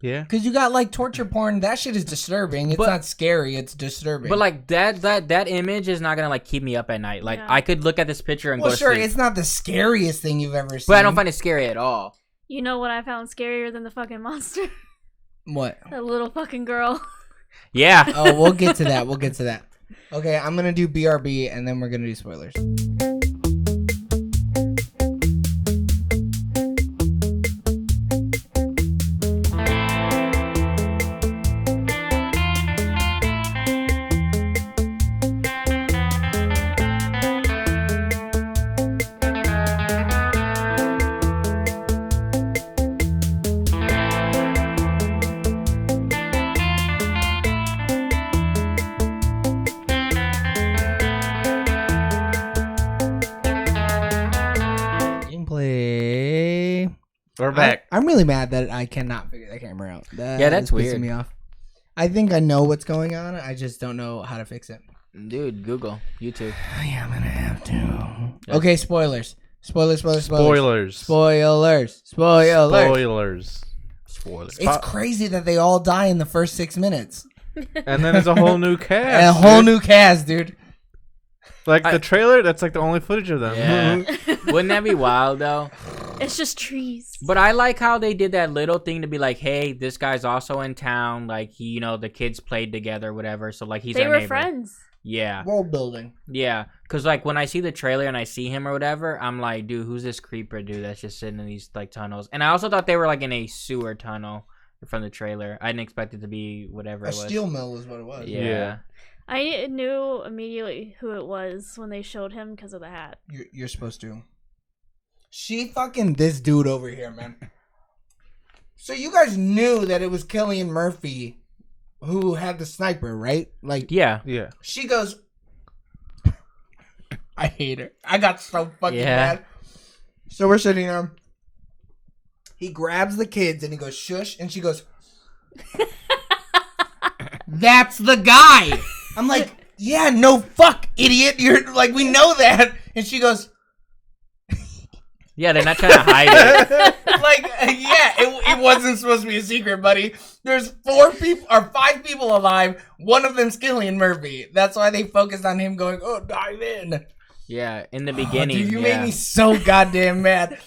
Yeah. Because you got like torture porn, that shit is disturbing. It's But- not scary, it's disturbing. But like that image is not gonna like keep me up at night. Like Yeah. I could look at this picture and well, go sure, to sleep, it's not the scariest thing you've ever seen. but I don't find it scary at all. You know what I found scarier than the fucking monster? What? That little fucking girl. Yeah. Oh, we'll get to that. We'll get to that. Okay, I'm gonna do BRB and then we're gonna do spoilers. Gameplay. We're back. I'm really mad that I cannot figure that camera out. Yeah, that's is pissing weird. me off. I think I know what's going on. I just don't know how to fix it. Dude, Google, YouTube. Yeah, I'm gonna have to. Okay, spoilers. Spoilers. Spoilers. Spoilers. Spoilers. Spoilers. It's crazy that they all die in the first 6 minutes. And then there's a whole new cast. And a whole dude. new cast, dude. Like the trailer, that's like the only footage of them. Yeah. Wouldn't that be wild though? It's just trees. But I like how they did that little thing to be like, hey, this guy's also in town. Like he, you know, the kids played together, whatever. So like he's They our were neighbor. friends. Yeah. World building. Yeah, cause like when I see the trailer and I see him or whatever, I'm like, dude, who's this creeper dude that's just sitting in these like tunnels? And I also thought they were like in a sewer tunnel from the trailer. I didn't expect it to be whatever A it was. steel mill is what it was. Yeah. Yeah. I knew immediately who it was when they showed him because of the hat. You're supposed to. She fucking this dude over here, man. So you guys knew that it was Cillian Murphy who had the sniper, right? Like, Yeah. Yeah. she goes, I hate her. I got so fucking mad. So we're sitting there. He grabs the kids and he goes, shush. And she goes, that's the guy. I'm like, yeah, no, fuck, idiot. You're like, we know that. And she goes, Yeah, they're not trying to hide it. like, yeah, it wasn't supposed to be a secret, buddy. There's 5 people alive. One of them's Cillian Murphy. That's why they focused on him going, oh, dive in. Yeah, in the beginning. Dude, you made me so goddamn mad.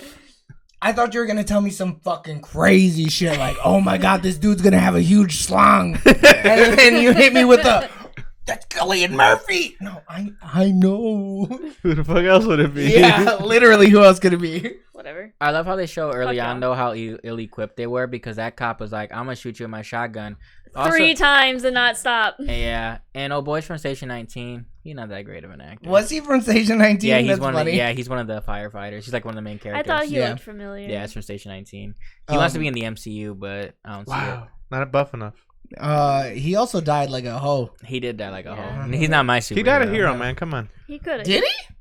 I thought you were going to tell me some fucking crazy shit like, oh my God, this dude's going to have a huge slong. And then you hit me with that's Cillian Murphy. No, I know. Who the fuck else would it be? Yeah, literally, who else could it be? Whatever. I love how they show early Fuck on, yeah. though, how ill-equipped they were, because that cop was like, I'm going to shoot you with my shotgun. Also, 3 times and not stop. Yeah, and old boy's from Station 19. He's not that great of an actor. Was he from Station 19? Yeah, he's That's one. funny. He's one of the firefighters. He's like one of the main I characters. thought he Yeah. looked familiar. Yeah, it's from Station 19. He wants to be in the MCU, but I don't see Wow. Not buff enough. He also died like a hoe. it. He did that like a Yeah. hoe. He's not my superhero. He died a hero, man. Come on. He could have. Did he?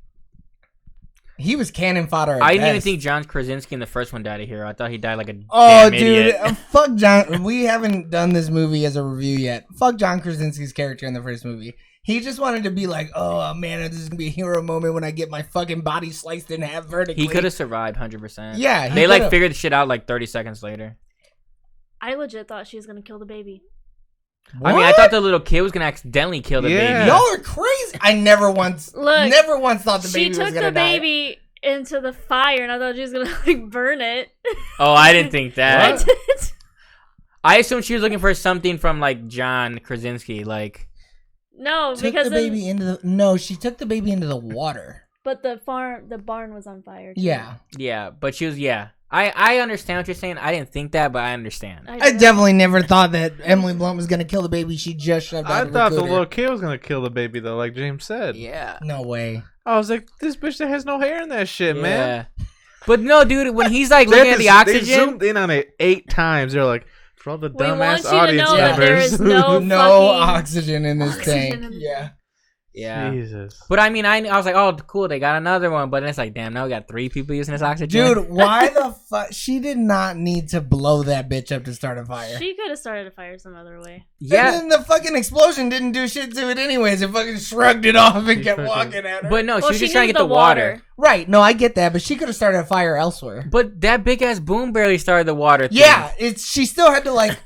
He was cannon fodder at I didn't even best. think John Krasinski in the first one died a hero. I thought he died like a Oh, damn dude, idiot. fuck John. We haven't done this movie as a review yet. Fuck John Krasinski's character in the first movie. He just wanted to be like, oh man, this is gonna be a hero moment when I get my fucking body sliced in half vertically. He could have survived 100%. Yeah, he They like could've. figured the shit out like 30 seconds later. I legit thought she was gonna kill the baby. I mean, I thought the little kid was gonna accidentally kill the Yeah. baby. Y'all are crazy. I never once thought the She baby was took gonna the die. baby into the fire, and I thought she was gonna like burn it. Oh, I didn't think I that. did. I assumed she was looking for something from like John Krasinski, like. No, Took because the baby into the she took the baby into the water. but the barn was on fire. too. Yeah, Yeah, but she was, yeah. I understand what you're saying. I didn't think that, but I understand. I definitely never thought that Emily Blunt was gonna kill the baby she just shoved out I of her thought the cooter. little kid was gonna kill the baby though, like James said. Yeah. No way. I was like, this bitch that has no hair in that shit, man. But no, dude, when he's like They looking had at the to- They oxygen. zoomed in on it 8 times. They're like, for all the We want dumbass you to audience know that members. there is no No fucking oxygen in this oxygen tank. in- Yeah. Yeah. Jesus. But I mean, I was like, oh, cool, they got another one. But then it's like, damn, now we got 3 people using this oxygen. Dude, why the fuck? She did not need to blow that bitch up to start a fire. She could have started a fire some other way. Yeah. And then the fucking explosion didn't do shit to it anyways. It fucking shrugged it off and She kept fucking- walking at her. But no, she Well, was just trying to needs get the water. Right, no, I get that, but she could have started a fire elsewhere. But that big ass boom barely started the water thing. Yeah, she still had to like,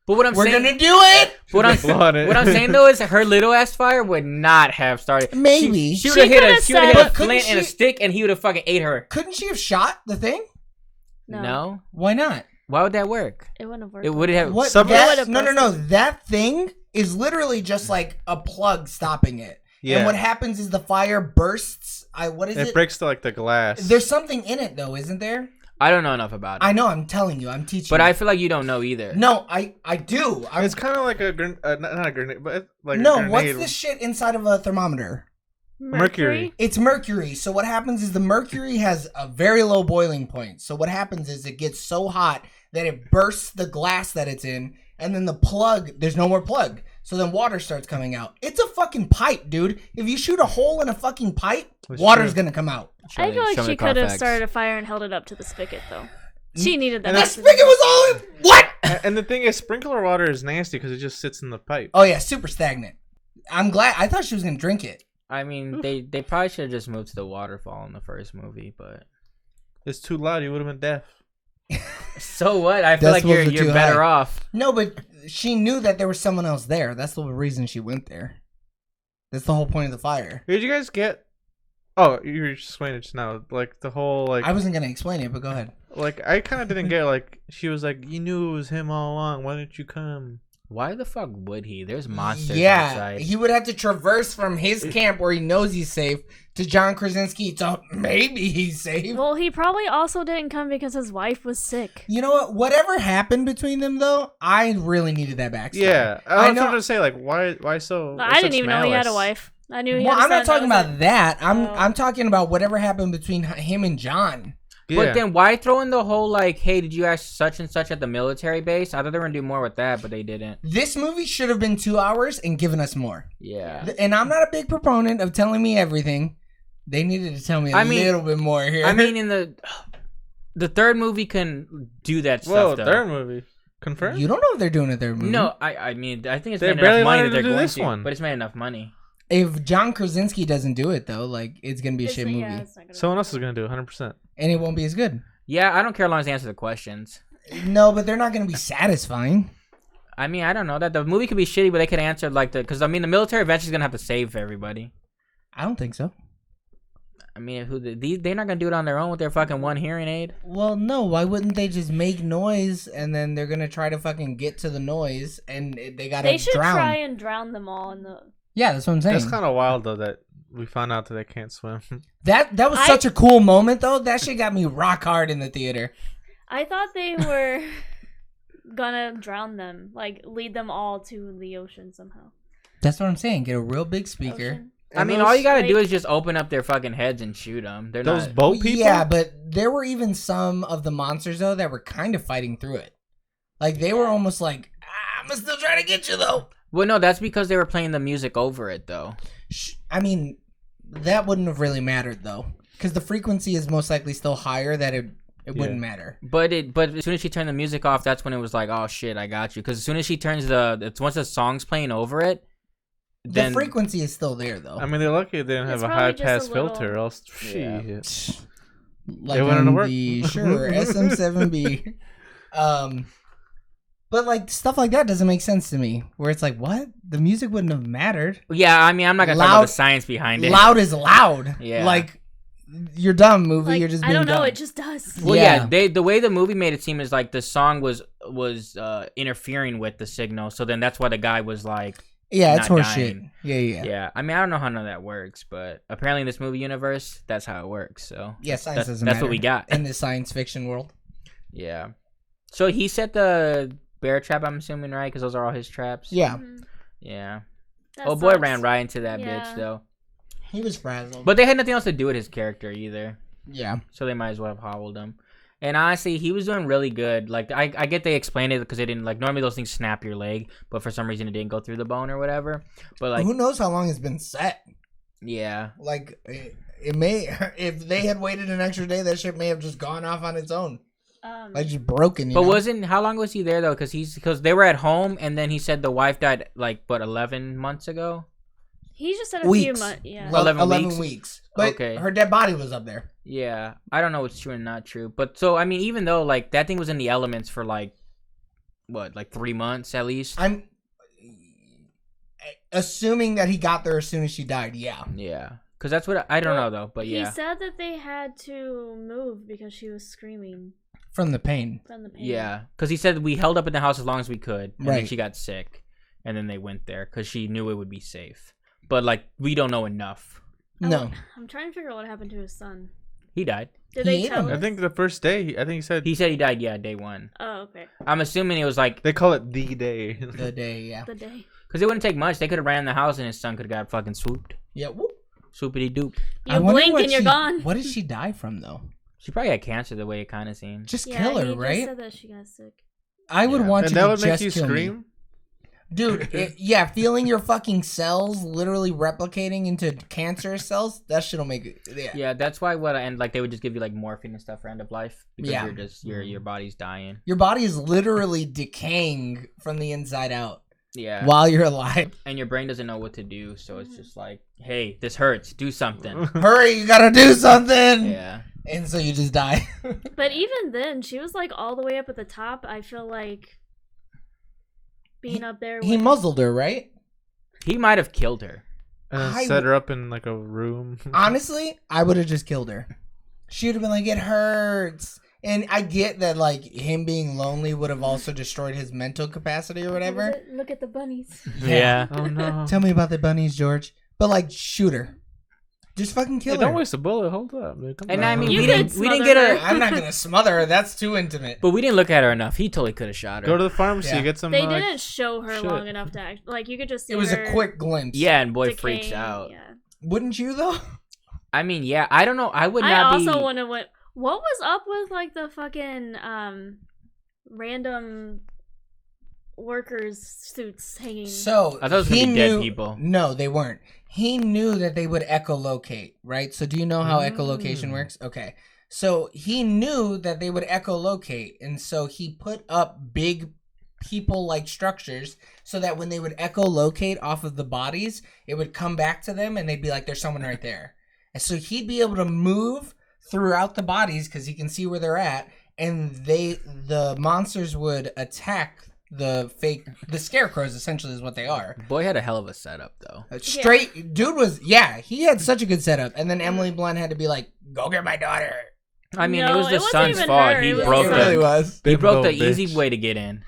But what I'm we're saying, gonna do it! what I'm, Blood it. what I'm saying though is her little ass fire would not have started. Maybe. She would have hit coulda a said- hit But a couldn't flint and a she- stick, and he would have fucking ate her. Couldn't she have shot the thing? No, Why not? Why would that work? it wouldn't have worked. It would have. What? Some- That, no. That thing is literally just like a plug stopping it. Yeah. And what happens is the fire bursts. What is It it? breaks the glass. There's something in it though, isn't there? I don't know enough about it. I know. I'm telling you. I'm teaching. But you. I feel like you don't know either. No, I do. It's kind of like not a grenade, but it's like a No, grenade. what's this shit inside of a thermometer? Mercury. It's mercury. So what happens is the mercury has a very low boiling point. So what happens is it gets so hot that it bursts the glass that it's in, and then the plug, there's no more plug. So then water starts coming out. It's a fucking pipe, dude. If you shoot a hole in a fucking pipe, That's water's true. gonna come out. I feel like Show me she could have Carfax. started a fire and held it up to the spigot though. She needed that. And That that's- oxygen. spigot was all in. What? And the thing is, sprinkler water is nasty because it just sits in the pipe. Oh yeah, super stagnant. I'm glad. I thought she was gonna drink it. I mean, they probably should have just moved to the waterfall in the first movie, but It's too loud. You would have been deaf. so what? I feel like Decibels you're are too better high. off. No, but she knew that there was someone else there. That's the reason she went there. That's the whole point of the fire. Did you guys get? Oh, you were just explaining it just now. Like the whole I wasn't gonna explain it, but go ahead. like I kind of didn't get like she was like you knew it was him all along. Why didn't you come? Why the fuck would he? There's monsters Yeah, outside. he would have to traverse from his camp where he knows he's safe to John Krasinski to maybe he's safe. Well, he probably also didn't come because his wife was sick. You know what? Whatever happened between them, though, I really needed that backstory. Yeah, I I was know. trying to say like why so. I didn't such even know he had a malice? wife. I knew he Well, had a I'm not son, talking that was about that. Oh. I'm talking about whatever happened between him and John. Yeah. But then why throw in the whole like, hey, did you ask such and such at the military base? I thought they were gonna do more with that, but they didn't. This movie should have been 2 hours and given us more. Yeah. And I'm not a big proponent of telling me everything. They needed to tell me a little bit more here. I mean, in the third movie can do that stuff. Whoa, though. third movie confirmed. you don't know if they're doing a third movie. No, I mean, I think it's They made barely enough money wanted that to they're do going this to, one. but it's made enough money. If John Krasinski doesn't do it though, like it's gonna be a shit movie, it's not gonna Someone be else is gonna do it 100%. and it won't be as good. Yeah, I don't care as long as they answer the questions. No, but they're not gonna be satisfying. I mean, I don't know that the movie could be shitty, but they could answer like because I mean, the military eventually is gonna have to save everybody. I don't think so. I mean, they're not gonna do it on their own with their fucking one hearing aid. Well, no. Why wouldn't they just make noise and then they're gonna try to fucking get to the noise and they gotta They should drown? try and drown them all in the. Yeah, that's what I'm saying. That's kind of wild though that we found out that they can't swim. That was such a cool moment though. That shit got me rock hard in the theater. I thought they were gonna drown them, like lead them all to the ocean somehow. That's what I'm saying. Get a real big speaker. Ocean. I mean, those- all you gotta do like- is just open up their fucking heads and shoot them. They're Those not. boat people. Yeah, but there were even some of the monsters though that were kind of fighting through it. Like they were almost like, I'm still trying to get you though. Well, no, that's because they were playing the music over it though. I mean, that wouldn't have really mattered though, because the frequency is most likely still higher. That it wouldn't matter. But as soon as she turned the music off, that's when it was like, oh shit, I got you. Because as soon as she turns once the song's playing over it, then The frequency is still there though. I mean, they're lucky they didn't have It's a probably high just pass a little- filter, else Yeah. shit. Like It wouldn't on work. the sure SM7B. But like stuff like that doesn't make sense to me. Where it's like, what? The music wouldn't have mattered. yeah, I mean, I'm not gonna talk Loud- about the science behind it. Loud is loud. Yeah. Like you're dumb, movie. Like, You're just I being don't know. dumb. It just does. Well, Yeah. yeah, the way the movie made it seem is like the song was interfering with the signal, so then that's why the guy was like, Yeah, it's not horseshit. dying. Yeah. yeah. I mean, I don't know how none of that works, but apparently in this movie universe, that's how it works. So Yeah, science that's doesn't what matter we got. in the science fiction world. Yeah. So he set the bear trap, I'm assuming, right? Because those are all his traps. Yeah, Mhm. Yeah. That Oh boy, sucks. ran right into that Yeah. bitch though. he was frazzled. But they had nothing else to do with his character either, yeah, so they might as well have hobbled him. And honestly, he was doing really good. Like I get they explained it because they didn't like normally those things snap your leg, but for some reason it didn't go through the bone or whatever. But like, who knows how long it's been set? yeah, Like it may, if they had waited an extra day, that shit may have just gone off on its own, like just broken. You but know? how long was he there though? Because they were at home, and then he said the wife died like 11 months ago. He just said a few Weeks. months. Yeah. Well, 11 11 weeks? weeks. But Okay. her dead body was up there. Yeah, I don't know what's true and not true. But so I mean, even though like that thing was in the elements for like 3 months at least. I'm assuming that he got there as soon as she died. Yeah. Yeah, because that's what I don't know though. But He yeah, said that they had to move because she was screaming From the pain. from the pain. yeah, because he said we held up in the house as long as we could, and then Right. she got sick, and then they went there because she knew it would be safe. But like we don't know enough. No. I'm trying to figure out what happened to his son. He died. Did He they ate tell him. us? I think the first day, I think he said He said he died. Yeah, day one. Oh, okay. I'm assuming it was like they call it the day. The day, yeah. The day. because it wouldn't take much. They could have ran in the house and his son could have got fucking swooped, Yeah. Whoop. swoopity doop. I You wonder blink what and you're she- gone. What did she die from, though? She probably had cancer the way it kind of seemed. Just Yeah, kill he her, just right? said that she got sick. I would Yeah. want And you that to would just make you kill me. scream. Dude, yeah, feeling your fucking cells literally replicating into cancerous cells, that shit'll make it. Yeah. Yeah, that's why and like they would just give you like morphine and stuff for end of life because Yeah. you're just your body's dying. Your body is literally decaying from the inside out Yeah. while you're alive. And your brain doesn't know what to do, so it's just like, hey, this hurts. Do something. Hurry, you gotta do something! Yeah. And so you just die. But even then, she was like all the way up at the top. I feel like being up there. He with- muzzled her, right? He might have killed her. And then I set her up in like a room. Honestly, I would have just killed her. She would have been like, it hurts. And I get that, like, him being lonely would have also destroyed his mental capacity or whatever. Look at the bunnies. Yeah. Oh no. Tell me about the bunnies, George. But, like, shoot her. Just fucking kill Hey, her. don't waste a bullet. Hold up, dude. Come And on. I mean, You we could didn't get smother a. her. I'm not gonna smother her. That's too intimate. But we didn't look at her enough. He totally could have shot her. Go to the pharmacy. Yeah. Get some. They like, didn't show her shit. long enough to act. Like you could just see It was her a quick glimpse. Yeah, and boy decaying, freaks out. Yeah. Wouldn't you though? I mean, yeah, I don't know. I would I not be. also want to. What was up with like the fucking random workers suits hanging? So I thought it was gonna he be dead knew- people. No, they weren't. He knew that they would echolocate, right? So do you know how echolocation works? Okay. So he knew that they would echolocate, and so he put up big people-like structures so that when they would echolocate off of the bodies, it would come back to them, and they'd be like, "There's someone right there." And so he'd be able to move throughout the bodies because he can see where they're at, and the monsters would attack the scarecrows. Essentially, is what they are. Boy had a hell of a setup, though. Straight dude was he had such a good setup, and then Emily Blunt had to be like, "Go get my daughter." I mean, No, it was the it wasn't son's even fault. her, He it was broke the- It really was. He Big broke the old easy bitch. way to get in.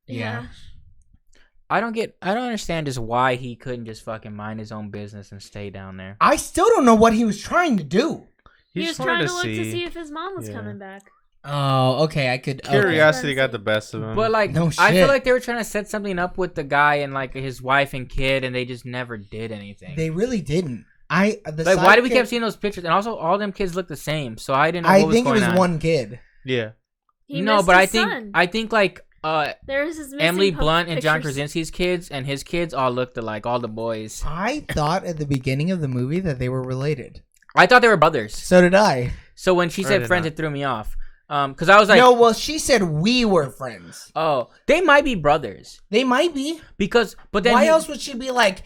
Yeah. I don't understand just why he couldn't just fucking mind his own business and stay down there. I still don't know what he was trying to do. He was just wanted trying to look to see if his mom was Yeah. coming back. Oh, okay. I could. Okay. Curiosity got the best of him. But like, No I feel shit. like they were trying to set something up with the guy and like his wife and kid, and they just never did anything. They really didn't. Like, why did we keep seeing those pictures? And also, all them kids look the same, so I didn't know I what was think it going was on. one kid. yeah. He No, missed but his son. I think like There's his missing Emily Blunt and John pictures. Krasinski's kids and his kids all looked alike, all the boys. I thought at the beginning of the movie that they were related. I thought they were brothers. So did I. So when she Or said did friends, not. it threw me off. Because I was like, No, well, she said we were friends. oh, they might be brothers. They might be. But then Why he- else would she be like,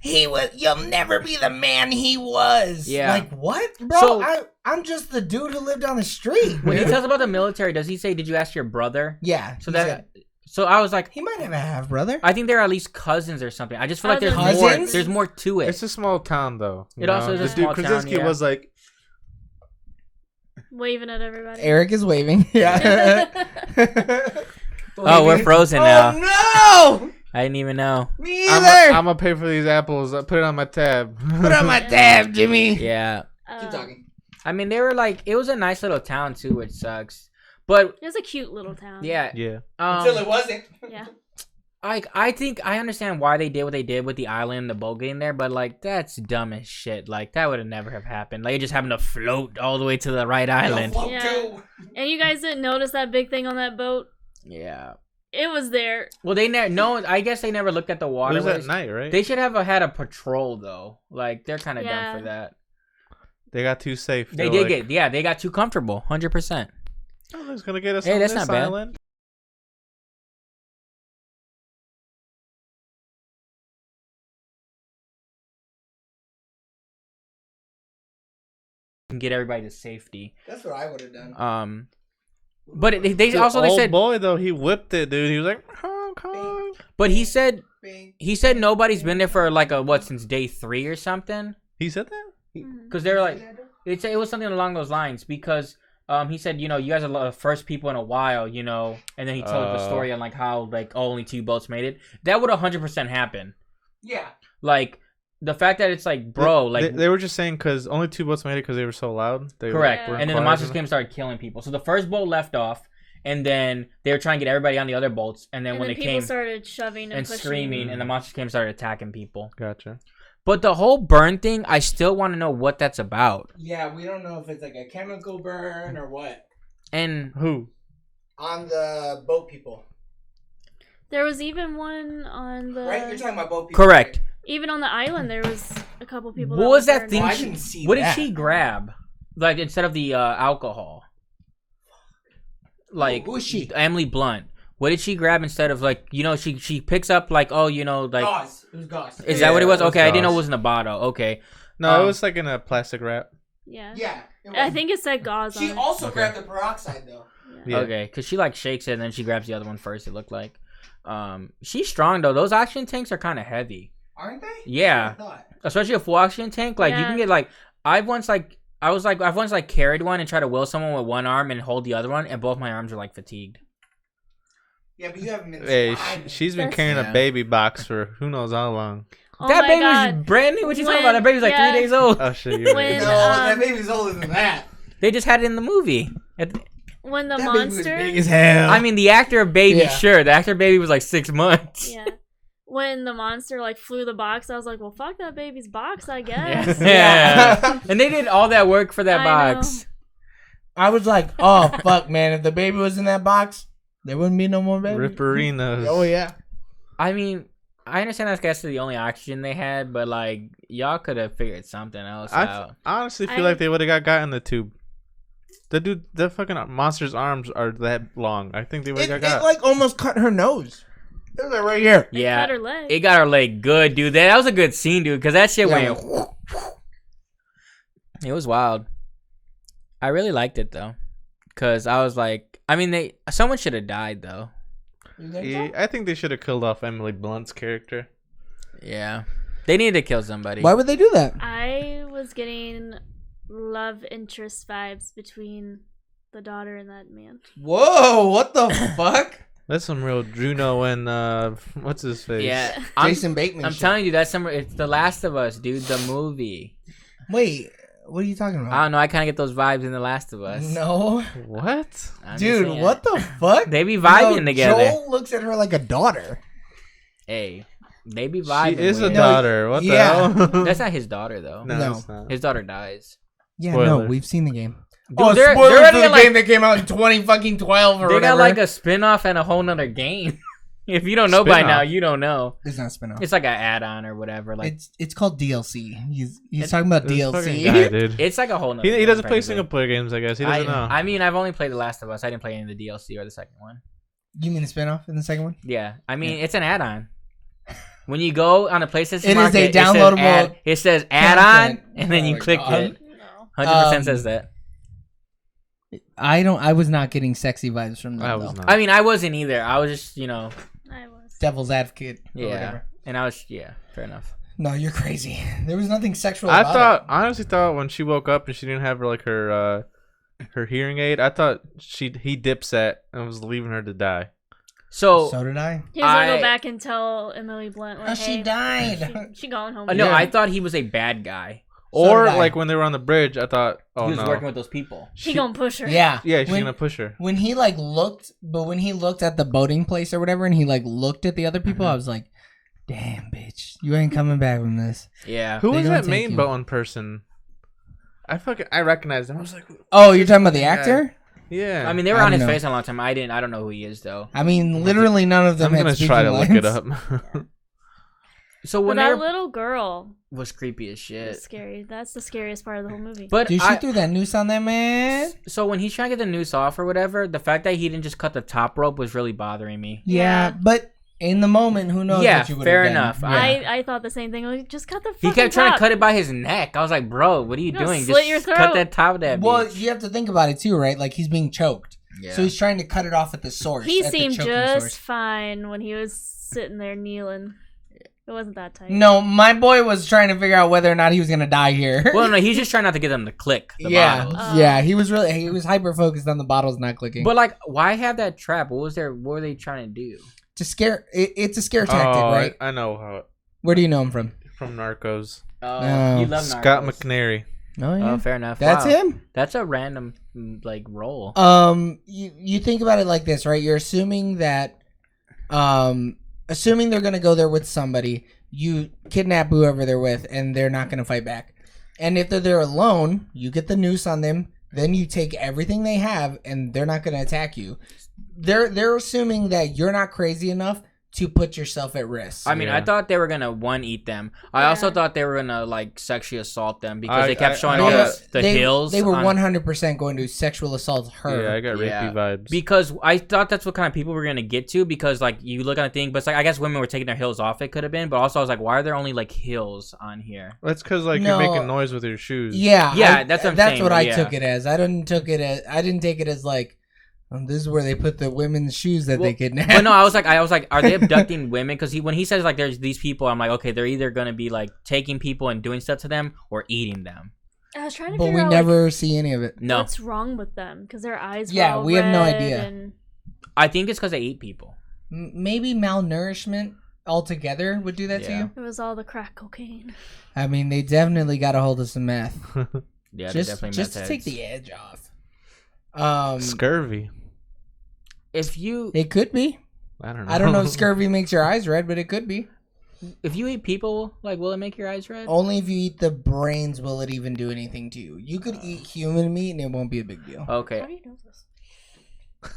you'll never be the man he was? Yeah. Like, what? Bro, So- I'm just the dude who lived on the street. when he dude. tells about the military, does he say, "Did you ask your brother?" Yeah. So he that, said- so I was like, he might have a half brother. I think they're at least cousins or something. I just feel like there's Cousins? more. Cousins? There's more to it. It's a small town, though. you It also know? is a The small dude town, Krasinski yeah. was like, Waving at everybody. Eric is waving. Yeah. Oh, we're frozen Oh now. no! I didn't even know. Me I'm either. gonna pay for these apples. Put it on my tab. Put on my tab, Jimmy. Yeah, Keep talking. I mean, they were like, it was a nice little town too, which sucks. But It was a cute little town. yeah, Yeah. Until it wasn't. Yeah. I think I understand why they did what they did with the island, the boat getting there, but like that's dumb as shit. Like that would have never have happened. Like it just happened to float all the way to the right island. Yeah. And you guys didn't notice that big thing on that boat? Yeah. It was there. Well, they never. No, I guess they never looked at the It water. was at night, right? They should have had a patrol though. Like they're kind of Yeah. dumb for that. They got too safe. They did get, yeah, they got too comfortable, 100%. Oh, that's gonna get us Hey, on that's this not bad. island. And get everybody to safety. That's what I would have done. But they The also they old said, boy though, he whipped it, dude. He was like, Hong Kong. but he said nobody's been there for like since day 3 or something. He said that. Because they're like, it was something along those lines. Because he said, you guys are the first people in a while, and then he told the story on like how like only 2 boats made it. That would 100% happen. Yeah. Like the fact that it's like, bro, like they were just saying because only 2 boats made it because they were so loud. They correct. Yeah. And then the monsters came and started killing people. So the first boat left off, and then they were trying to get everybody on the other boats. And then And when then they people came started shoving and pushing. screaming, and the monsters came and started attacking people. Gotcha. But the whole burn thing, I still want to know what that's about. Yeah, we don't know if it's like a chemical burn or what. And Who? On the boat people. There was even one on the... Right? You're talking about boat people. correct. right? Even on the island, there was a couple people What that was were that burned. thing? Oh, I didn't see What did that. she grab? Like instead of the alcohol. Like Who is she? Emily Blunt. What did she grab instead of like she picks up like like Gauze. It was gauze. is that what it was? it was Okay, I didn't know it gauze. was in the bottle. Okay. No, it was like in a plastic wrap. Yeah. Yeah. it I was. think it said gauze She on it. also Okay. grabbed the peroxide though. Yeah. Okay, because she like shakes it and then she grabs the other one first. It looked like. She's strong though. Those oxygen tanks are kind of heavy, Aren't they? Yeah. I thought. especially a full oxygen tank. Like you Yeah. can get like I've once like I've once like carried one and tried to will someone with one arm and hold the other one, and both my arms are like fatigued. Yeah, but you haven't been. Hey, she's been carrying a baby box for who knows how long. Oh That my baby God. was brand new. What you talking When- about? That baby's like yeah. 3 days old. Oh shit, you're When- right. No, that baby's older than that. They just had it in the movie. When the That baby was monster. big as hell. I mean, the actor of baby, Yeah. sure. The actor of baby was like 6 months. Yeah. When the monster like flew the box, I was like, well, fuck that baby's box, I guess. Yeah. And they did all that work for that I box. I was like, oh fuck, man! If the baby was in that box, there wouldn't be no more baby. Ripperinos. Oh yeah. I mean, I understand that's guess the only oxygen they had, but like y'all could have figured something else out. I honestly feel like they would have got in the tube. The fucking monster's arms are that long. I think they would have got. It like almost cut her nose. It was like right here. They Yeah, cut her leg. it got her leg good, dude. That was a good scene, dude, because that shit Yeah. went. It was wild. I really liked it though, because I was like, I mean, someone should have died though. Yeah, I think they should have killed off Emily Blunt's character. Yeah, they needed to kill somebody. Why would they do that? I was getting love interest vibes between the daughter and that man. Whoa! What the fuck? That's some real Juno and what's his face? Yeah, Jason Bateman. I'm shit. telling you, that's it's The Last of Us, dude. The movie. Wait, what are you talking about? I don't know. I kind of get those vibes in The Last of Us. No, What? I'm just dude, saying. what the fuck? They be vibing No, together. Joel looks at her like a daughter. Hey, they be She vibing. is a weird. daughter. What yeah. the hell? That's not his daughter though. no, No. it's not. His daughter dies. Yeah, Spoiler. no, we've seen the game. Dude, Oh, they're spoilers already for the like- game that came out in 2012 or They whatever. got like a spin-off and a whole nother game. If you don't know by Spin-off? now, you don't know. It's not a spin-off. It's like an add-on or whatever. Like It's called DLC. He's talking about This fucking DLC. guy, dude. it's like a whole nother. He game, doesn't play practically. single player games. I guess he doesn't know. I mean, I've only played The Last of Us. I didn't play any of the DLC or the second one. You mean the spin-off in the second one? Yeah, I mean it's an add-on. When you go on a PlayStation It is Market, a downloadable it says add-on, content. and then Oh you my click God. it. No. 100% says that. I was not getting sexy vibes from them. I was though. not. I mean, I wasn't either. I was just, I was. Devil's advocate. Or yeah, whatever. and I was, yeah, fair enough. No, you're crazy. There was nothing sexual. I about thought it. honestly thought when she woke up and she didn't have her her hearing aid, I thought he dipset and was leaving her to die. So, So did I. He was gonna I- go back and tell Emily Blunt, like, Oh, she hey, died. She going home. no, Yeah. I thought he was a bad guy. So Or did I. like when they were on the bridge, I thought, oh He was no, working with those people. He gonna push her. Yeah. yeah, she's when, gonna push her. when he like looked, but when he looked at the boating place or whatever, and he like looked at the other people, I was like, "Damn, bitch, you ain't coming back from this." Yeah. Who They was gonna that take main you. boating person? I recognized him. I was like, Oh, you're talking about the actor? yeah. I mean, they were I on don't his know. face a long time. I don't know who he is though. I mean, literally none of them. I'm had gonna try to speaking look it lines. up. So But when that they little girl was creepy as was shit. scary. That's the scariest part of the whole movie. But Dude, she threw that noose on that man. so when he's trying to get the noose off or whatever, the fact that he didn't just cut the top rope was really bothering me. Yeah, Yeah. but in the moment, who knows? Yeah, what you would fair have done. enough. Yeah. I thought the same thing. Like, just cut the. He fucking kept trying top. to cut it by his neck. I was like, bro, what are you gonna doing? slit your Just cut throat. that top of that Well, bitch. you have to think about it too, right? Like he's being choked, Yeah. so he's trying to cut it off at the source. He at the seemed choking just source. fine when he was sitting there kneeling. It wasn't that tight. No, my boy was trying to figure out whether or not he was gonna die here. Well, no, he's just trying not to get them to click the yeah, bottles. yeah, he was hyper focused on the bottles not clicking. But like, why have that trap? What were they trying to do? to scare, it's a scare tactic, Oh, right? I know how Where do you know him from? from Narcos. Oh. You love Scott Narcos. McNary. Oh Oh, fair enough. that's Wow. him. That's a random like role. You think about it like this, right? You're assuming that, assuming they're gonna go there with somebody, you kidnap whoever they're with, and they're not gonna fight back. And if they're there alone, you get the noose on them. Then you take everything they have, and they're not gonna attack you. They're assuming that you're not crazy enough to put yourself at risk. I mean, Yeah. I thought they were gonna eat them. I also thought they were gonna like sexually assault them because I- they kept I- showing I all got- the they, hills. They were on- 100% going to sexual assault her. Yeah, I got rapey Yeah. vibes. Because I thought that's what kind of people we're gonna get to. Because like you look at the thing, but it's like I guess women were taking their heels off. It could have been, but also I was like, why are there only like heels on here? That's because like No. you're making noise with your shoes. Yeah, Yeah, that's what I'm saying, what I yeah. took it as. I didn't take it as like, this is where they put the women's shoes that they Well, kidnapped. But no, I was like, are they abducting women? Because when he says like there's these people, I'm like, okay, they're either gonna be like taking people and doing stuff to them or eating them. I was trying to but figure we out never see any of it. No, what's wrong with them because their eyes. Yeah, were all we have no red idea. And I think it's because they eat people. Maybe malnourishment altogether would do that to Yeah. you. it was all the crack cocaine. I mean, they definitely got a hold of some meth. Yeah, just they're definitely just to meth take heads. the edge off. Scurvy. If you It could be. I don't know. I don't know if scurvy makes your eyes red, but it could be. eat people, like, will it make your eyes red? Only if you eat the brains will it even do anything to you. You could eat human meat and it won't be a big deal. How Okay. do you know this?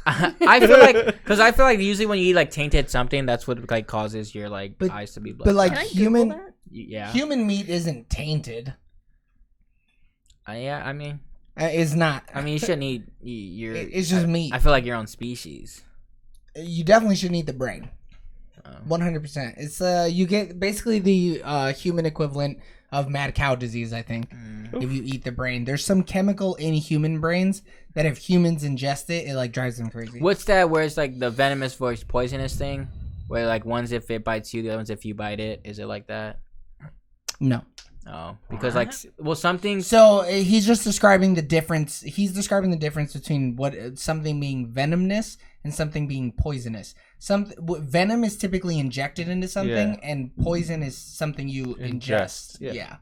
I feel like usually when you eat like tainted something, that's what like causes your like But- eyes to be blood. But like Can I Google human that? yeah, human meat isn't tainted. yeah. I mean, It's not. you shouldn't eat your. It's just meat. I feel like your own species. You definitely shouldn't eat the brain. 100%. It's you get basically the human equivalent of mad cow disease, I think. If you eat the brain, there's some chemical in human brains that if humans ingest it, it like drives them crazy. What's that? Where it's like the venomous versus poisonous thing, where like one's if it bites you, the other one's if you bite it. Is it like that? No. Oh, because like something. So he's just describing the difference. He's describing the difference between what something being venomous and something being poisonous. Venom is typically injected into something, and poison is something you ingest. Yeah.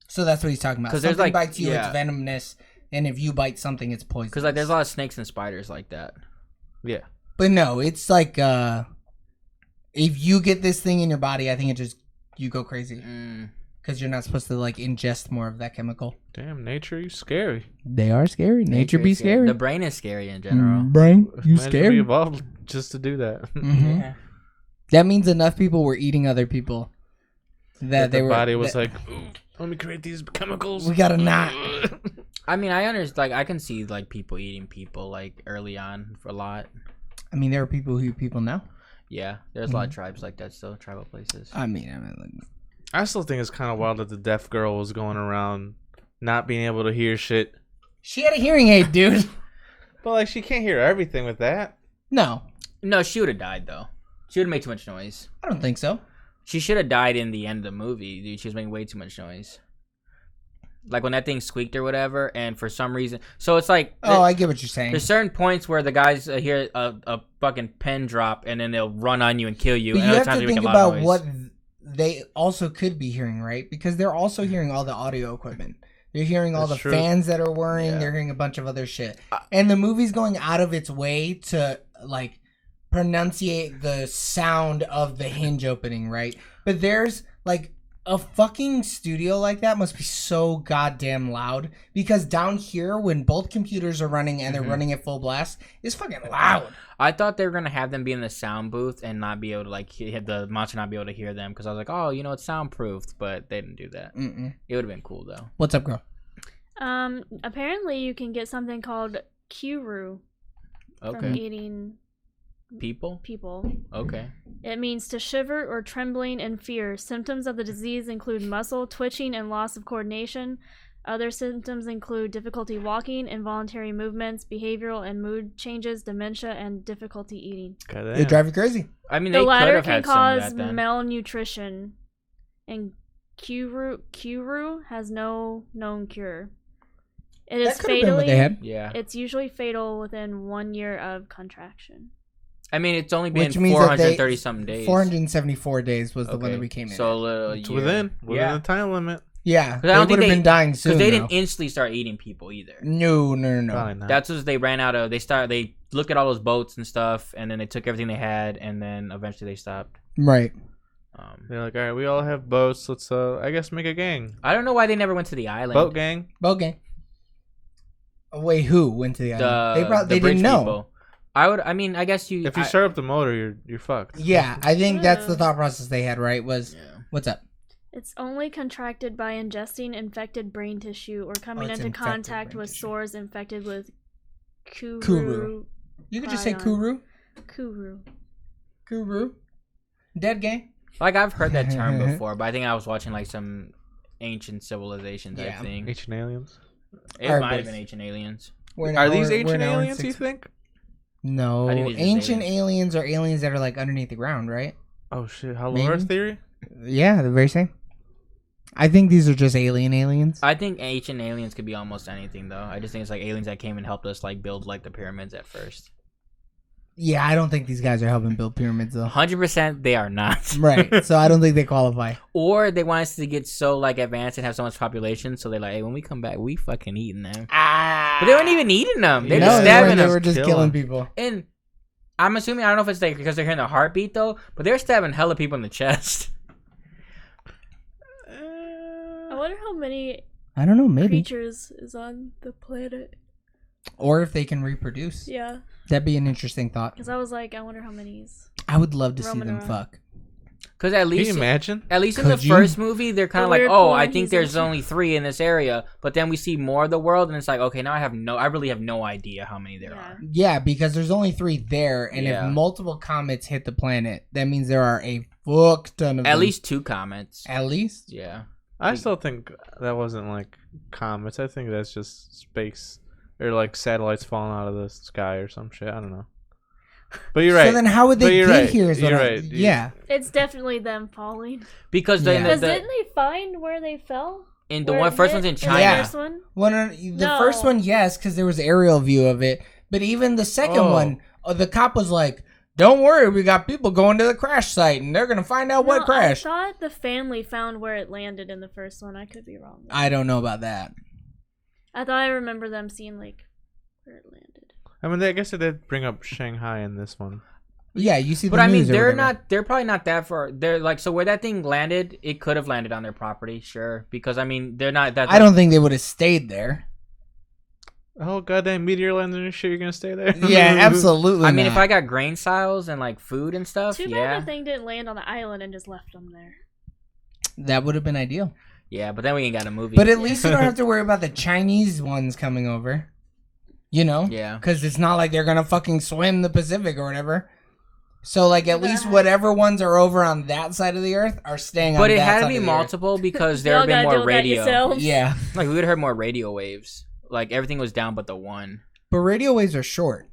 So that's what he's talking about. 'Cause Something there's, like, bites you, yeah. it's venomous, and if you bite something, it's poisonous. Because like there's a lot of snakes and spiders like that. Yeah. But no, it's like if you get this thing in your body, I think it just you go crazy because you're not supposed to like ingest more of that chemical. Damn, nature, you scary. They are scary. Nature be is scary. The brain is scary in general. Brain, you Imagine scary. we evolved just to do that. Mhm. Yeah. That means enough people were eating other people that they the were. body was that- like, "Ooh, let me create these chemicals. we gotta not. I mean, I understand. Like, I can see like people eating people like early on for a lot. I mean, there are people who eat people now. Yeah, there's a lot of tribes like that still, tribal places. I mean, like, I still think it's kind of wild that the deaf girl was going around not being able to hear shit. she had a hearing aid, dude. But like, she can't hear everything with that. No, No, she would have died though. She would have made too much noise. I don't think so. She should have died in the end of the movie, dude. She was making way too much noise. Like when that thing squeaked or whatever, and for some reason, so it's like Oh, I get what you're saying. there's certain points where the guys hear a fucking pin drop, and then they'll run on you and kill you. But and you other have times to they make think a lot of about noise. what they also could be hearing, right? Because they're also hearing all the audio equipment. They're hearing all That's the true. fans that are whirring. Yeah. They're hearing a bunch of other shit. And the movie's going out of its way to, like, pronunciate the sound of the hinge opening, right? But there's, like, a fucking studio like that must be so goddamn loud. Because down here, when both computers are running and they're running at full blast, it's fucking loud. I thought they were gonna have them be in the sound booth and not be able to like the monster not be able to hear them because I was like, oh, it's soundproofed, but they didn't do that. Mm-mm. It would have been cool though. What's up, girl? Apparently you can get something called Kuru from Okay, eating people. people. Okay, It means to shiver or trembling in fear. Symptoms of the disease include muscle twitching and loss of coordination. Other symptoms include difficulty walking, involuntary movements, behavioral and mood changes, dementia, and difficulty eating. Goddamn. They drive you crazy. I mean The they could latter have can had some of cause that then. malnutrition, and Kuru has no known cure. It is That could have been what they had. Yeah, It's usually fatal within 1 year of contraction. I mean it's only been Which means that 430 something days. 474 days was the one Okay, that we came in. So at. a little It's year. within Yeah. the time limit. Yeah, 'Cause they I don't would think have been dying soon. Because they though. didn't instantly start eating people either. No. Probably not. That's what they ran out of. They looked at all those boats and stuff, and then they took everything they had, and then eventually they stopped. Right. They're like, all right, we all have boats. Let's, I guess, make a gang. I don't know why they never went to the island. Boat gang. Okay. Wait, who went to the island? They bridge didn't know. people. I guess you. If you start up the motor, you're fucked. Yeah, I think that's the thought process they had. Right? Was what's up? It's only contracted by ingesting infected brain tissue or coming it's into infected contact brain with tissue. sores infected with Kuru. You could just say prion. Kuru. Kuru. Dead gang. Like I've heard that term before, but I think I was watching like some ancient civilization type Yeah. thing. Ancient aliens. It Alright, might have boys. been ancient aliens. Are these ancient aliens, you think? No. I think they're just Ancient aliens are aliens that are like underneath the ground, right? Oh, shit. Hollow Maybe. Earth theory? Yeah, the very same. I think these are just aliens. I think ancient aliens could be almost anything, though. I just think it's like aliens that came and helped us like build like the pyramids at first. Yeah, I don't think these guys are helping build pyramids though. 100% they are not. Right. So I don't think they qualify. Or they want us to get so like advanced and have so much population, so they're like, hey, when we come back, we fucking eating them. But they weren't even eating them. They're just stabbing them. They were just killing people. And I'm assuming, I don't know if it's like because they're hearing the heartbeat though, but they're stabbing hella people in the chest. I wonder how many I don't know, maybe. creatures is on the planet. Or if they can reproduce. Yeah. That'd be an interesting thought. Because I was like, I wonder how many's. I would love to see Roaming them around. fuck. Because at least, Can you imagine? at least in the Could you? first movie, they're kind of like, weird oh, porn I think he's there's into. only 3 in this area. But then we see more of the world, and it's like, okay, now I really have no idea how many there Yeah. are. Yeah, because there's only 3 there, and Yeah. if multiple comets hit the planet, that means there are a fuck ton of At them. least 2 comets. At least? Yeah. I still think that wasn't like comets. I think that's just space or like satellites falling out of the sky or some shit. I don't know. But you're right. So then how would But they you're get right. here? Is what You're I- right. Yeah. It's definitely them falling. Because Yeah. Because didn't they find where they fell? in the Where one it first hit one's in in the China. Yeah. first one? The No. first one, yes, because there was aerial view of it. But even the second Oh. one, the cop was like, don't worry, we got people going to the crash site, and they're going to find out what No, crashed. I thought the family found where it landed in the first one. I could be wrong. I don't know about that. I thought I remember them seeing like where it landed. I mean, I guess they did bring up Shanghai in this one. Yeah, you see the But I mean, news or they're whatever. not. They're probably not that far. They're like, so where that thing landed, it could have landed on their property, sure. Because I mean, they're not that. I don't think they would have stayed there. Oh goddamn meteor landing and shit! You're gonna stay there? Yeah, absolutely. I mean, not. if I got grain silos and like food and stuff, Too bad yeah, the thing didn't land on the island and just left them there. that would have been ideal. yeah. But then we ain't got a movie. But at least you don't have to worry about the Chinese ones coming over. You know? yeah, Because it's not like they're going to fucking swim the Pacific or whatever. So, like, at least whatever ones are over on that side of the earth are staying on but it that had to side be of the earth. multiple because there Y'all have been gotta more deal with that radio. yourselves. Yeah. Like we would have heard more radio waves. Like everything was down but the one. But radio waves are short.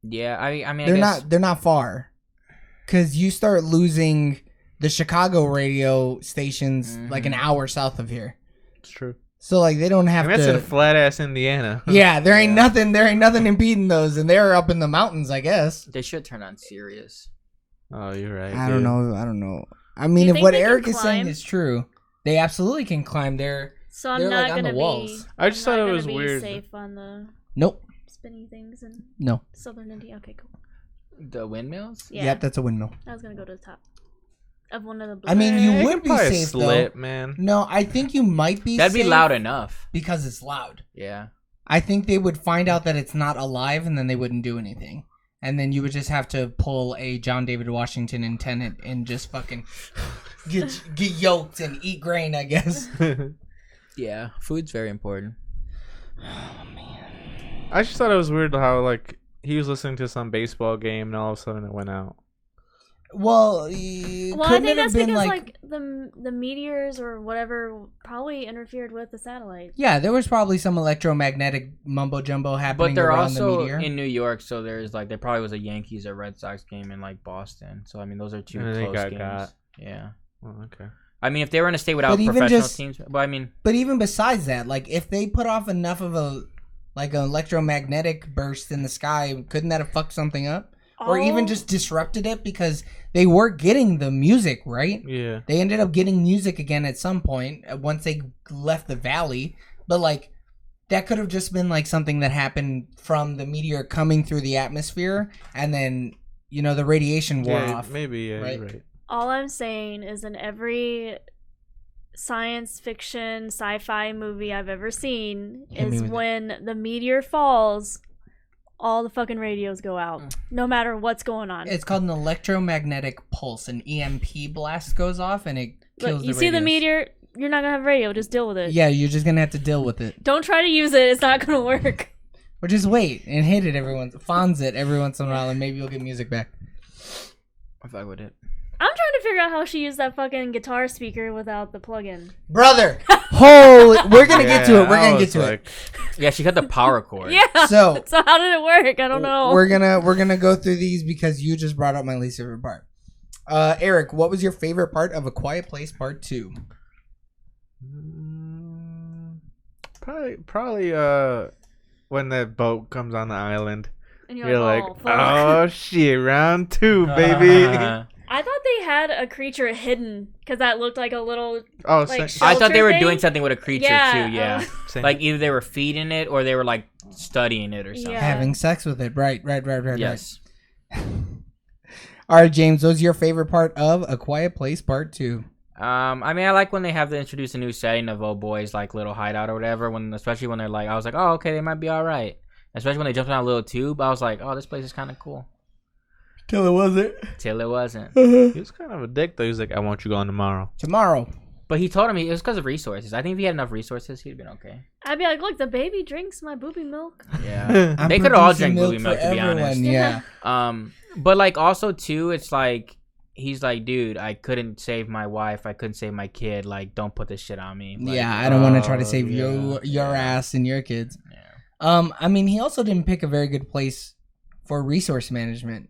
Yeah, I mean, They're I guess, they're not far. Because you start losing the Chicago radio stations like an hour south of here. It's true. So, like, they don't have I mean, that's to... in flat ass Indiana. Yeah, there ain't nothing impeding those, and they're up in the mountains, I guess. they should turn on Sirius. Oh, you're right. I dude. don't know. I mean, you if think what they can Eric is saying climb? is true, they absolutely can climb there. So I'm They're, not like, on gonna the be. walls. I just I'm thought not it gonna was be weird. Safe on the Nope. spinny things in No. southern India. Okay, cool. The windmills. Yeah, Yep, that's a windmill. I was gonna go to the top of one of the. I mean, you It would could be probably safe, slip, though. man. No, I think you might be That'd be safe loud enough. because it's loud. Yeah. I think they would find out that it's not alive, and then they wouldn't do anything. And then you would just have to pull a John David Washington and Tenet and just fucking get yoked and eat grain, I guess. Yeah, food's very important. I just thought it was weird how like he was listening to some baseball game and all of a sudden it went out. Well, Well, I couldn't think it have that's been because like... the meteors or whatever probably interfered with the satellite. Yeah, there was probably some electromagnetic mumbo jumbo happening But they're around the also meteor. in New York, so there's like there probably was a Yankees or Red Sox game in like Boston. So I mean, those are two And they close got games. got. Yeah. Oh, okay. I mean, if they were in a state without But even professional just- teams, but I mean, But even besides that, like if they put off enough of an electromagnetic burst in the sky, couldn't that have fucked something up? Or even All- just disrupted it because they were getting the music, right? Yeah. They ended up getting music again at some point once they left the valley. But like that could have just been like something that happened from the meteor coming through the atmosphere and then, you know, the radiation wore Yeah, off. maybe. Yeah, right? you're right. All I'm saying is in every science fiction sci-fi movie I've ever seen Hit me is with it. when the meteor falls, all the fucking radios go out, no matter what's going on. It's called an electromagnetic pulse. An EMP blast goes off and it kills Look, you the see the radios. meteor, you're not gonna have radio. Just deal with it. Yeah, you're just gonna have to deal with it. Don't try to use it. It's not gonna work. Or just wait and hit it Fonz it every once in a while and maybe you'll get music back. I fuck with it. I'm trying to figure out how she used that fucking guitar speaker without the plug-in. Brother! Holy, we're gonna get to it. We're I gonna get was to like, Yeah, she cut the power cord. Yeah. So So how did it work? I don't know. we're gonna go through these because you just brought up my least favorite part. Eric, what was your favorite part of A Quiet Place Part 2? Probably when that boat comes on the island. And You're like, oh, fuck. oh shit, round 2, baby. I thought they had a creature hidden because that looked like a little. Oh, Like, I thought they were thing? doing something with a creature Yeah, too. Yeah, same. like either they were feeding it or they were like studying it or something. Yeah. Having sex with it. Right. Yes. All right, James, what's your favorite part of A Quiet Place Part 2? I mean, I like when they have to introduce a new setting of old boys like little hideout or whatever. Especially when they're like, I was like, oh, okay, they might be all right. Especially when they jumped on a little tube, I was like, oh, this place is kind of cool. Till it wasn't. Till it wasn't. He was kind of a dick, though. He was like, I want you gone tomorrow. Tomorrow. But he told him it was because of resources. I think if he had enough resources, he'd have been okay. I'd be like, look, the baby drinks my booby milk. Yeah. I'm They could all producing drink booby for milk, to be everyone, honest. Yeah. But like also too, it's like he's like, dude, I couldn't save my wife, I couldn't save my kid. Like, don't put this shit on me. Like, Yeah, I don't want to try to Oh, save yeah. your ass and your kids. Yeah. I mean, he also didn't pick a very good place for resource management.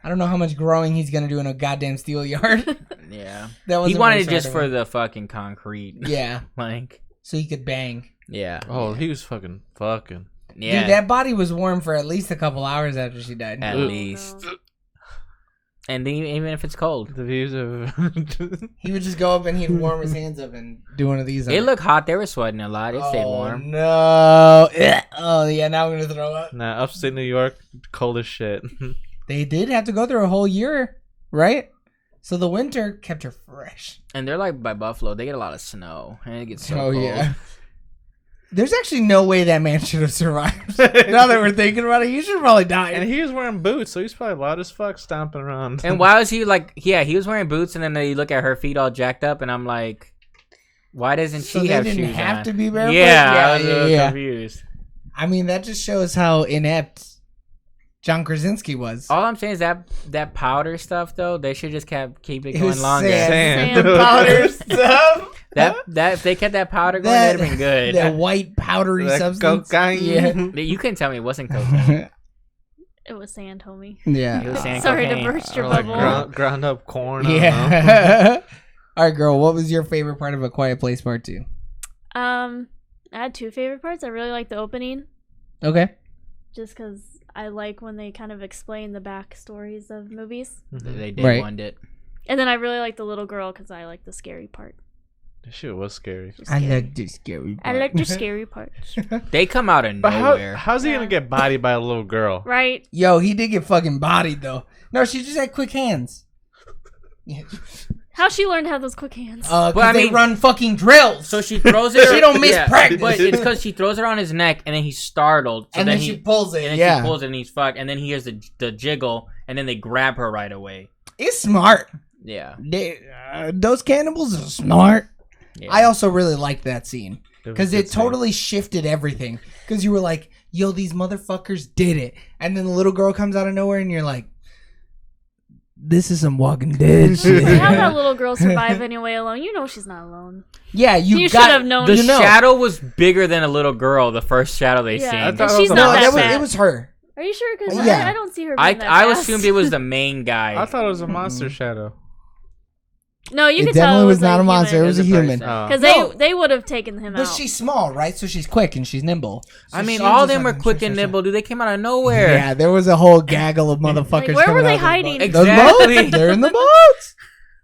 I don't know how much growing he's gonna do in a goddamn steel yard. Yeah. That was He wanted it just for the fucking concrete. yeah, Like, so he could bang. yeah. Oh, he was fucking. Yeah. Dude, that body was warm for at least a couple hours after she died. At Oh, least. no. And then even if it's cold. The views of. He would just go up and he'd warm his hands up and do one of these. on It looked hot. They were sweating a lot. It stayed Oh warm. no! Ugh. Oh yeah, now I'm gonna throw up. Nah, upstate New York, cold as shit. They did have to go through a whole year, right? So the winter kept her fresh. And they're like by Buffalo. They get a lot of snow. And it gets so Oh cold. yeah. There's actually no way that man should have survived. Now that we're thinking about it, he should have probably died. And he was wearing boots, so he's probably loud as fuck stomping around. And why was he like, yeah, he was wearing boots and then you look at her feet all jacked up and I'm like, why doesn't So she they have didn't shoes have on? to be barefoot? Yeah, Yeah, I was a yeah, little yeah. confused. I mean, that just shows how inept John Krasinski was. All I'm saying is that powder stuff though, they should just keep it It going was longer. sand Sand. powder stuff. That if they kept that powder going, that'd have been good. That white powdery That substance. cocaine. Yeah. You couldn't tell me it wasn't cocaine. It was sand, homie. Yeah. It was sand Sorry cocaine. to burst Or your like bubble. ground up corn. I don't know. Yeah. All right, girl. What was your favorite part of A Quiet Place Part 2? I had two favorite parts. I really like the opening, Okay. just because I like when they kind of explain the backstories of movies. They did Right. one it. And then I really like the little girl because I like the scary part. That shit was scary. Just I scary. like the scary part. I like the scary parts. They come out of But nowhere. how's he Yeah. gonna get bodied by a little girl? Right? Yo, he did get fucking bodied, though. No, she just had quick hands. How she learned to have those quick hands? Because But I they mean- run fucking drills. So she throws it. She don't miss practice. But it's because she throws it on his neck, and then he's startled. So and then she pulls it. and then Yeah. she pulls it, and he's fucked. And then he hears the jiggle, and then they grab her right away. It's smart. Yeah. Those cannibals are smart. Yeah. I also really liked that scene. was Because a it good scene. totally shifted everything. Because you were like, yo, these motherfuckers did it. And then the little girl comes out of nowhere and you're like, this is some Walking Dead shit. How that little girl survive anyway alone? You know she's not alone. Yeah, you You got should have known. The You know. shadow was bigger than a little girl. The first shadow they Yeah. seen. I thought And it she's was a not No, that that was, fast. it was her. Are you sure? Because Yeah. I don't see her being that I fast. assumed it was the main guy. I thought it was a monster shadow. No, you It could tell definitely it was not a human. monster. It was a human. Oh. Because No. they would have taken him But out. she's small, right? So she's quick and she's nimble. So I mean, she all just of them were fucking quick and nimble. Dude, they came out of nowhere. Yeah, there was a whole gaggle of motherfuckers. Like, where were coming they out of hiding? those boats. Exactly. Those boats? They're in the boats.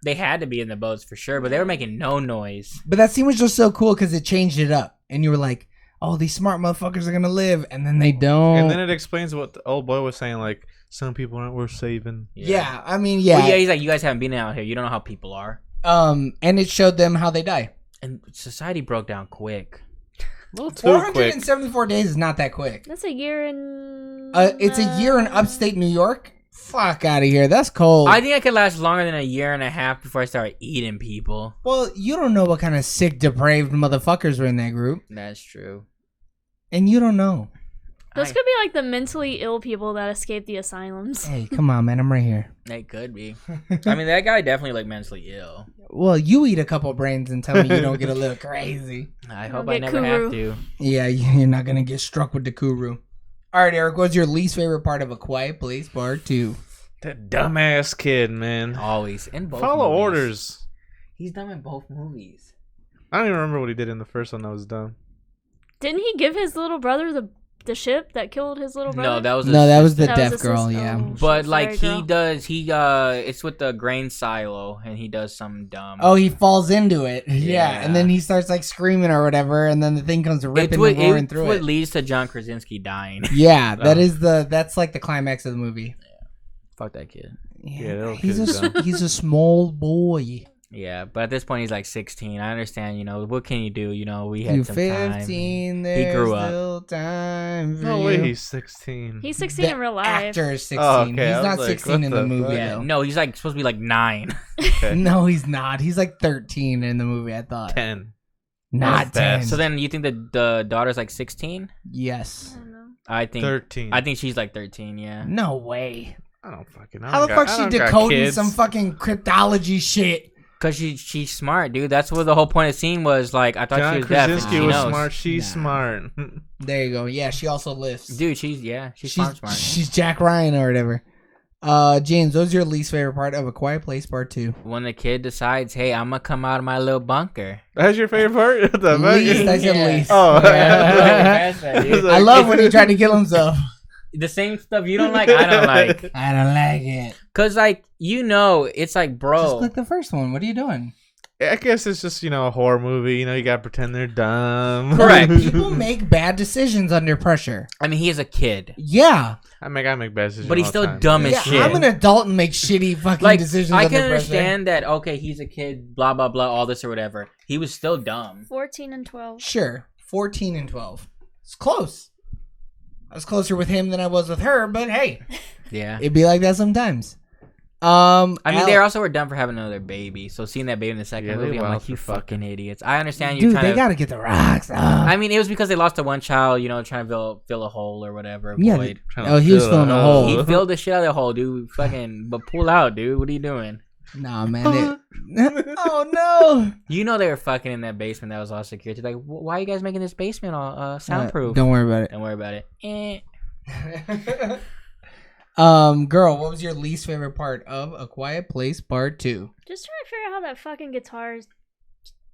They had to be in the boats for sure, but they were making no noise. But that scene was just so cool because it changed it up. And you were like, oh, these smart motherfuckers are going to live. And then they don't. And then it explains what the old boy was saying, like, some people aren't worth saving. yeah, I mean, yeah. Well, yeah, he's like, you guys haven't been out here. You don't know how people are. And it showed them how they die. And society broke down quick. A little too quick. 474 days is not that quick. That's a year in. It's a year in upstate New York. Fuck out of here. That's cold. I think I could last longer than a year and a half before I started eating people. Well, you don't know what kind of sick, depraved motherfuckers were in that group. That's true. And you don't know. Those could be like the mentally ill people that escaped the asylums. Hey, come on, man. I'm right here. It could be. I mean, that guy definitely looked mentally ill. Well, you eat a couple brains and tell me you don't get a little crazy. I Don't hope I get never have Kuru. to. Yeah, you're not going to get struck with the Kuru. All right, Eric, what's your least favorite part of A Quiet Place Part 2? That dumbass kid, man. Always. In both Follow movies. orders. He's dumb in both movies. I don't even remember what he did in the first one that was dumb. Didn't he give his little brother the ship that killed his little brother? No, that was No, that was the That deaf was a girl. sis- Yeah. oh, But shit, like sorry, he girl. it's with the grain silo, and he does some dumb. Oh, he falls into it. Yeah. Yeah. And then he starts like screaming or whatever, and then the thing comes ripping and roaring it's through what it. leads to John Krasinski dying. Yeah, that Oh. is that's like the climax of the movie. Fuck that kid. Yeah, that little he's kid's a dumb. he's a small boy. Yeah, but at this point he's like 16. I understand. What can you do? We You had some 15. time. There's grew up. still time. For No you. way, he's 16. He's 16 The in real life. actor is 16. Oh, okay, He's I was not like, 16 what in the the movie. fuck? Yeah, though. no, he's like supposed to be like 9. Okay. No, he's not. He's like 13 in the movie. I thought 10. not That's 10. bad. So then you think that the daughter's like 16? Yes. I don't know. I think 13. I think she's like 13. Yeah. No way. I don't fucking know. How the fuck she decoding some fucking cryptology shit? Cause she's smart, dude. That's what the whole point of the scene was. Like I thought John she was deaf. And Krasinski she was knows. smart. She's Nah. smart. There you go. Yeah, she also lifts. Dude, she's smart. She's Jack Ryan or whatever. James, what was your least favorite part of A Quiet Place Part 2? When the kid decides, hey, I'm gonna come out of my little bunker. That's your favorite part? What the fuck? Least, I said Yeah. least. Oh. Yeah. I love when he tried to kill himself. The same stuff you don't like, I don't like. I don't like it. Cause like it's like Just bro. click the first one. What are you doing? I guess it's just, a horror movie. You gotta pretend they're dumb. Correct. People make bad decisions under pressure. I mean, he is a kid, Yeah. I make bad decisions. but he's all the still time. dumb as Yeah, shit. I'm an adult and make shitty fucking like decisions I under can pressure. understand that. Okay, he's a kid. Blah blah blah. All this or whatever. He was still dumb. 14 and 12. Sure. 14 and 12. It's close. I was closer with him than I was with her, but hey, Yeah. it'd be like that sometimes. I mean, they also were dumb for having another baby. So seeing that baby in the second Yeah, they movie, I'm wild like, for you fucking. fucking idiots. I understand you Dude, trying they to. gotta get the rocks up. I mean, it was because they lost the one child, trying to fill a hole or whatever. Yeah. Void. Trying to Oh, he was fill filling a hole. He filled the shit out of the hole, dude. Fucking, but pull out, dude. What are you doing? Nah, man. Oh, no. They were fucking in that basement that was all secure. Like, why are you guys making this basement all soundproof? Don't worry about it. Don't worry about it. Girl, what was your least favorite part of A Quiet Place Part 2? Just trying to figure out how that fucking guitar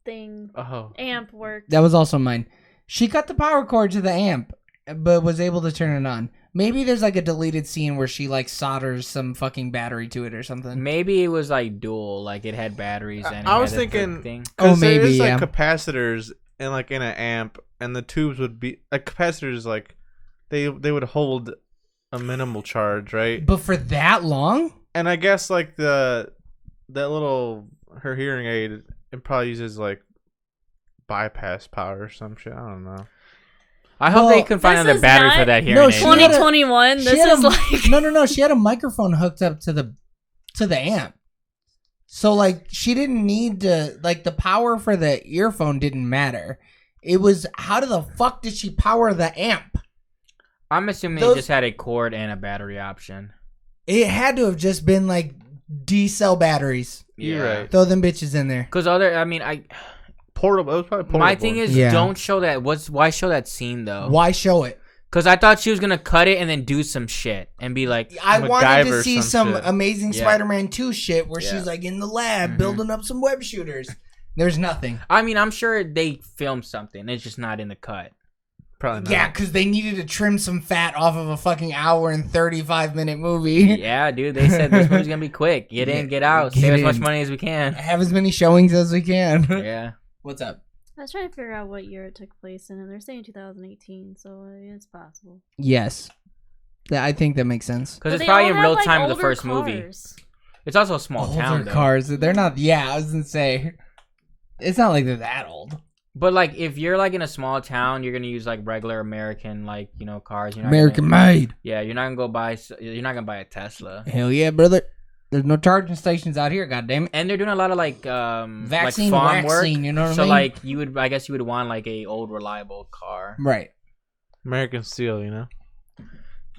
thing Oh. amp worked. That was also mine. She cut the power cord to the amp, but was able to turn it on. Maybe there's like a deleted scene where she like solders some fucking battery to it or something. Maybe it was like dual, like it had batteries and I it was had a third thinking- thing. Oh, There maybe, is yeah. capacitors in an amp, and the tubes would be capacitors they would hold a minimal charge, right? But for that long? And I guess that little her hearing aid, it probably uses bypass power or some shit. I don't know. I hope Well, they can find this another is battery not- for that hearing No, aid. she had a- 2021. She This had is a- like No. She had a microphone hooked up to the amp. So she didn't need to the power for the earphone didn't matter. It was how the fuck did she power the amp? I'm assuming Those- they just had a cord and a battery option. It had to have just been D-cell batteries. You're right. Throw them bitches in there. Because Portable. It was probably portable. my thing is, Yeah. don't show that. Why show that scene though? Why show it? Because I thought she was gonna cut it and then do some shit and be like, I wanted to MacGyver see some some shit. Amazing Yeah. Spider-Man 2 shit where Yeah. she's in the lab Mhm. building up some web shooters. There's nothing. I mean, I'm sure they filmed something. It's just not in the cut. Probably not. Yeah, because they needed to trim some fat off of a fucking hour and 35-minute movie. Yeah, dude. They said this movie's gonna be quick. Get in, get out, Get save as much in. money as we can. Have as many showings as we can. Yeah. What's up? I was trying to figure out what year it took place in, and they're saying 2018, so it's possible. Yes. I think that makes sense. Because But it's they probably all in have, real time of the older first movie. cars. It's also a small town, Older though. cars. They're not. Yeah, I was gonna say. It's not like they're that old. But if you're in a small town, you're gonna use regular American cars. You're not American gonna, made. Yeah, you're not gonna buy a Tesla. Hell yeah, brother. There's no charging stations out here. God damn it. And they're doing a lot of Vaccine, farm work. vaccine, you know what So I mean? you would, I guess you would want a old reliable car. Right. American Steel,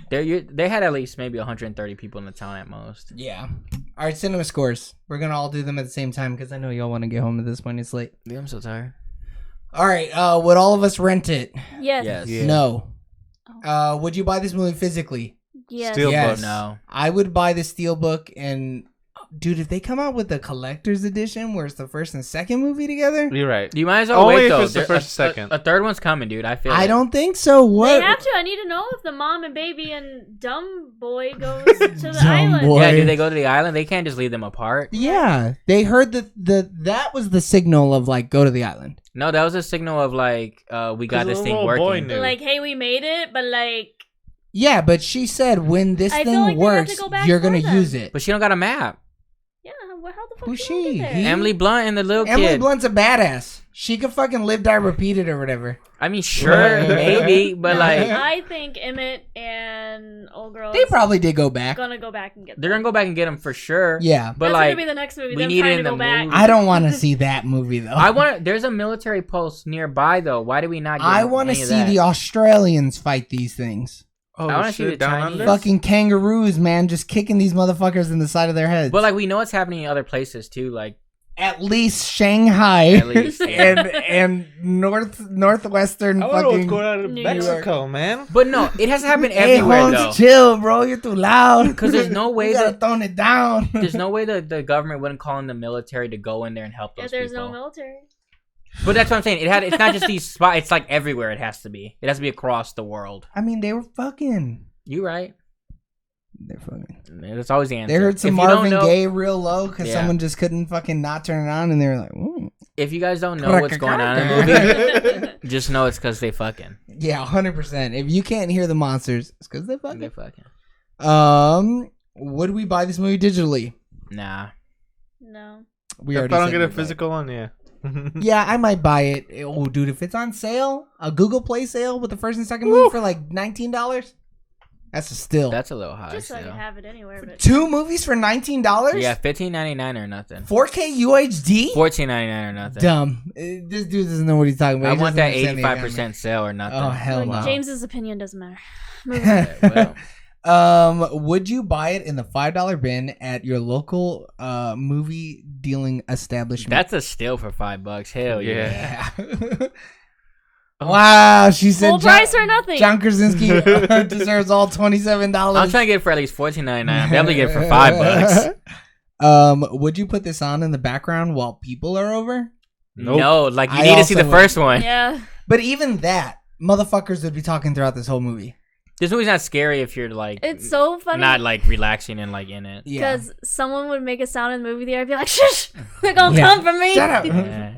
They had at least maybe 130 people in the town at most. Yeah. All right, cinema scores. We're gonna all do them at the same time because I know y'all want to get home at this point. It's late. Yeah, I'm so tired. All right. Would all of us rent it? Yes. Yes. Yeah. No. Oh. Would you buy this movie physically? Yes. Steel Yes. book. No. I would buy the Steelbook and dude, if they come out with the collector's edition where it's the first and second movie together, You're right. You might as well Only wait if though. it's the first, second. A third one's coming, dude. I feel. I it. don't think so. What? They have to. I need to know if the mom and baby and dumb boy goes to the Dumb island. boy. Yeah, do they go to the island? They can't just leave them apart. Yeah, they heard that was the signal of like go to the island. No, that was a signal of like we got this the thing little boy working. knew. Like, hey, we made it, but like, Yeah, but she said when this I feel thing like they have to works, go back you're for gonna them. use it. But she don't got a map. yeah, how the fuck Who's did they she? get there? He? Emily Blunt and the little Emily kid. Blunt's a badass. She could fucking live, die, repeat it or whatever. I mean, sure, maybe, but No, like I think Emmett and old girl. They probably did go back. gonna go back and get. they're them. gonna go back and get him for sure. Yeah, but That's like gonna be the next movie. we Them need trying it to in go the back. movie. I don't want to see that movie though. I want. There's a military post nearby though. Why do we not? Get I want to any of see that? the Australians fight these things. Oh, I wanna see the down Chinese. under? Fucking kangaroos, man, just kicking these motherfuckers in the side of their heads. But like we know what's happening in other places too. Like at least Shanghai At least, yeah. and northwestern I wonder what's fucking. going on in New Mexico, man. But no, it has to happen Hey, everywhere Holmes, though. chill, bro. You're too loud. Because there's no way you gotta that tone it down. there's no way that the government wouldn't call in the military to go in there and help those If there's people. no military. But that's what I'm saying. It's not just these spots. It's like everywhere. It has to be. It has to be across the world. I mean, they were fucking. You right? They're fucking. That's always the answer. They heard some If you don't Marvin know- Gaye real low because Yeah. someone just couldn't fucking not turn it on, and they were like, "Ooh." If you guys don't know what's going on in the movie, just know it's because they fucking. Yeah, 100%. If you can't hear the monsters, it's because they They fucking. fucking. Would we buy this movie digitally? Nah. No. We If I already don't said get a we'd buy it. physical one, yeah. Yeah, I might buy it. Oh, dude, if it's on sale, a Google Play sale with the first and second movie for like $19, that's a steal. That's a little high. Just so I can still. have it anywhere. But Two movies for $19? Yeah, $15.99 or nothing. 4K UHD? $14.99 or nothing. Dumb. This dude doesn't know what he's talking about. I He want doesn't that understand the 85% sale or nothing. Oh, hell Look, no. James's opinion doesn't matter. Yeah, well, Would you buy it in the $5 bin at your local movie dealing establishment? that's a steal for $5. Hell yeah. Yeah. Wow, she said Full price or nothing. John Krasinski deserves all $27. I'm trying to get it for at least $14.99. I'm definitely get it for $5. Would you put this on in the background while people are over? Nope. No, like you I need to see also the first one. Yeah. But even that, motherfuckers would be talking throughout this whole movie. This movie's not scary if you're like It's so funny. not like relaxing and like in it. Yeah. Because someone would make a sound in the movie theater, I'd be like, shush, they're gonna Yeah. come for me. Shut up. Yeah.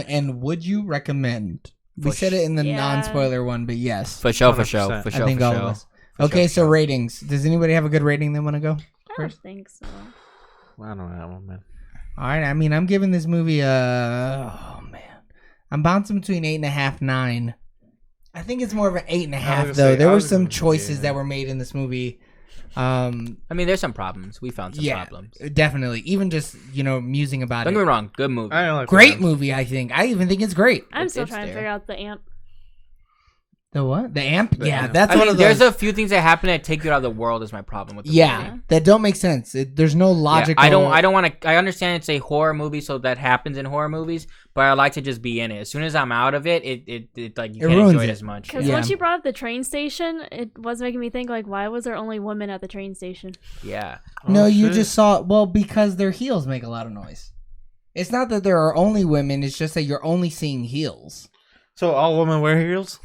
And would you recommend? We said it in the Yeah. non-spoiler one, but yes. For sure, 100%. for I sure, think for all sure. of us. Okay, so ratings. Does anybody have a good rating they want to go? I don't First? think so. I don't know that one, man. All right, I mean, I'm giving this movie oh man, I'm bouncing between 8.5, 9. I think it's more of an 8.5 though. There were some choices that were made in this movie. I mean, there's some problems. We found some problems. Definitely. Even just musing about Don't get me it. wrong. Good movie. I don't like Great that. movie, I think. I even think it's great. I'm It's- still it's trying to there. figure out the amp. The what? The amp? The Yeah, amp. that's I one mean, of those. there's a few things that happen that take you out of the world. Is my problem with the yeah, movie. that don't make sense. There's no Yeah, logical. I don't want to. I understand it's a horror movie, so that happens in horror movies. But I like to just be in it. As soon as I'm out of it, it like you It can't ruins enjoy it it. as much. Because Yeah. once you brought up the train station, it was making me think, like, why was there only women at the train station? Yeah. No, Oh, you shit. just saw. Well, because their heels make a lot of noise. It's not that there are only women. It's just that you're only seeing heels. So all women wear heels?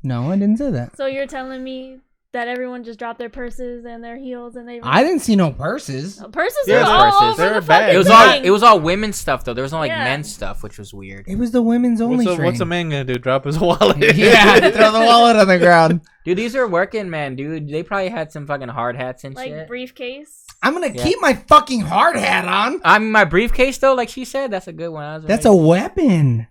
No, I didn't say that. So you're telling me that everyone just dropped their purses and their heels and they... I didn't see no purses. Purses Yeah, are all purses. over They were the bad. fucking It was thing. all women's stuff though. There was no like Yeah. men's stuff, which was weird. It was the women's only train. What's a man gonna do? Drop his wallet? Yeah, throw the wallet on the ground. Dude, these are working men, dude. They probably had some fucking hard hats and Like shit. briefcase. I'm gonna Yeah. keep my fucking hard hat on. I mean, my briefcase though, like she said, that's a good one. I was That's a amazed. weapon.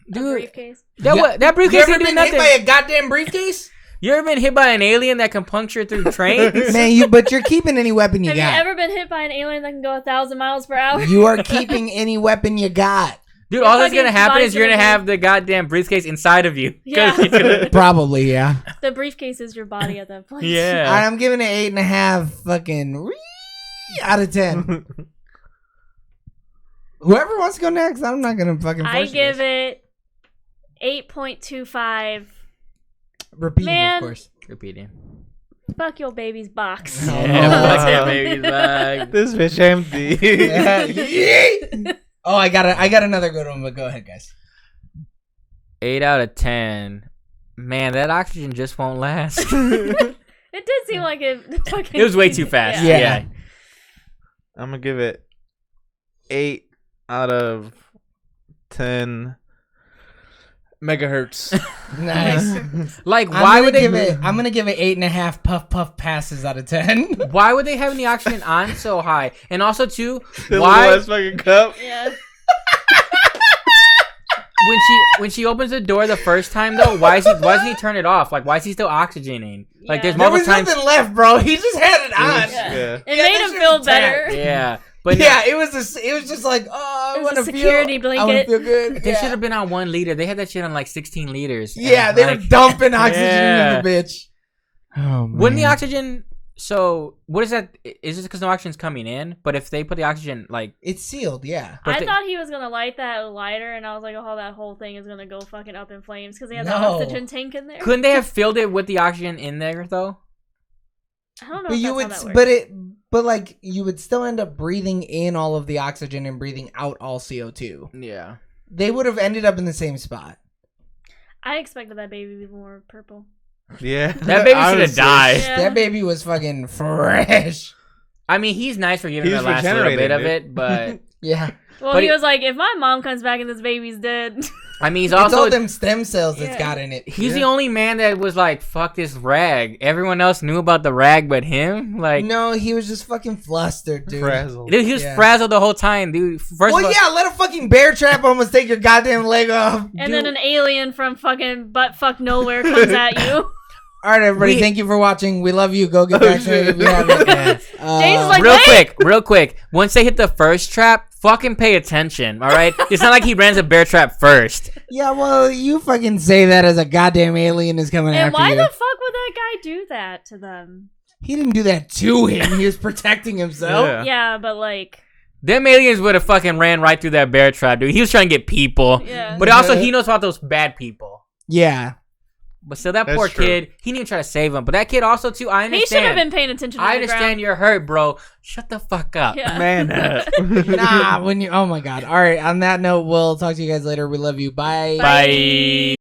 A dude. briefcase. That Yeah. that You briefcase ever didn't do been nothing. hit by a goddamn briefcase? You ever been hit by an alien that can puncture through trains? Man, but you're keeping any weapon you Have got. you ever been hit by an alien that can go 1,000 miles per hour? You are keeping any weapon you got. Dude, all that's fucking gonna happen is body's you're gonna gonna have the goddamn briefcase inside of you. 'Cause Yeah. it's gonna- Probably, yeah. The briefcase is your body at that point. All yeah. right, I'm giving it 8.5 fucking out of 10. Whoever wants to go next, I'm not gonna fucking force I you give guys. it 8.25. Repeating, Man. of course. Repeating. fuck your baby's box. Yeah, fuck that baby's bag. This bitch empty. Yeah. Oh, I got another good one, but go ahead, guys. 8 out of 10. Man, that oxygen just won't last. It did seem like it. It was way too fast. Yeah. Yeah. I'm gonna give it 8 out of 10 megahertz. Nice. Like, why would they? I'm gonna give it 8.5 puff passes out of 10. Why would they have the oxygen on so high? And also, too, The why little ass fucking cup. Yeah. when she opens the door the first time though, why doesn't he turn it off? Like, why is he still oxygenating? Like, there's Yeah. There multiple was times. nothing left, bro. He just had it on. Yeah. It Yeah, made that him shit feel was better. Yeah, but Yeah, it was just like, oh, I It was want a to security feel, I blanket. want to feel good. they Yeah. should have been on 1 liter. They had that shit on like 16 liters. Yeah, And, they like, were dumping oxygen Yeah. into the bitch. Oh, Wouldn't the oxygen? So what is that? Is it because no oxygen's coming in? But if they put the oxygen like, It's sealed, yeah. but I they- thought he was gonna light that lighter, and I was like, "Oh, that whole thing is gonna go fucking up in flames" because he had the No. oxygen tank in there. couldn't they have filled it with the oxygen in there though? I don't know. But If you that's would, how that works. but like you would still end up breathing in all of the oxygen and breathing out all CO2. Yeah. They would have ended up in the same spot. I expected that baby to be more purple. Yeah. That baby should have Honestly. died. Yeah. That baby was fucking fresh. I mean, he's nice for giving He's the last little bit regenerating, of dude. it, but Yeah, Well, But he it- was like, "If my mom comes back and this baby's dead," I mean, he's it's all also them stem cells that's Yeah. got in it. he's the only man that was like, "Fuck this rag." Everyone else knew about the rag, but him, like, No, he was just fucking flustered, dude. Frazzled. dude, he was Yeah. frazzled the whole time, dude. First Well, of all, yeah, let a fucking bear trap almost take your goddamn leg off. and then an alien from fucking butt fuck nowhere comes at you. All right, everybody, We- thank you for watching. We love you. Go get vaccinated if you haven't. James is like, "Wait!" real quick. Once they hit the first trap, fucking pay attention, all right? It's not like he ran a bear trap first. Yeah, well, you fucking say that as a goddamn alien is coming And after why you. the fuck would that guy do that to them? He didn't do that to him. He was protecting himself. Yeah. Yeah, but like, Them aliens would have fucking ran right through that bear trap, dude. He was trying to get people. yeah. But also, he knows about those bad people. Yeah. But still, that That's poor true. kid, he didn't even try to save him. But that kid also, too, I He understand. should have been paying attention to I the understand ground. you're hurt, bro. Shut the fuck up. Yeah. Man up. Nah, when you. Oh my god. All right. On that note, we'll talk to you guys later. We love you. Bye. Bye.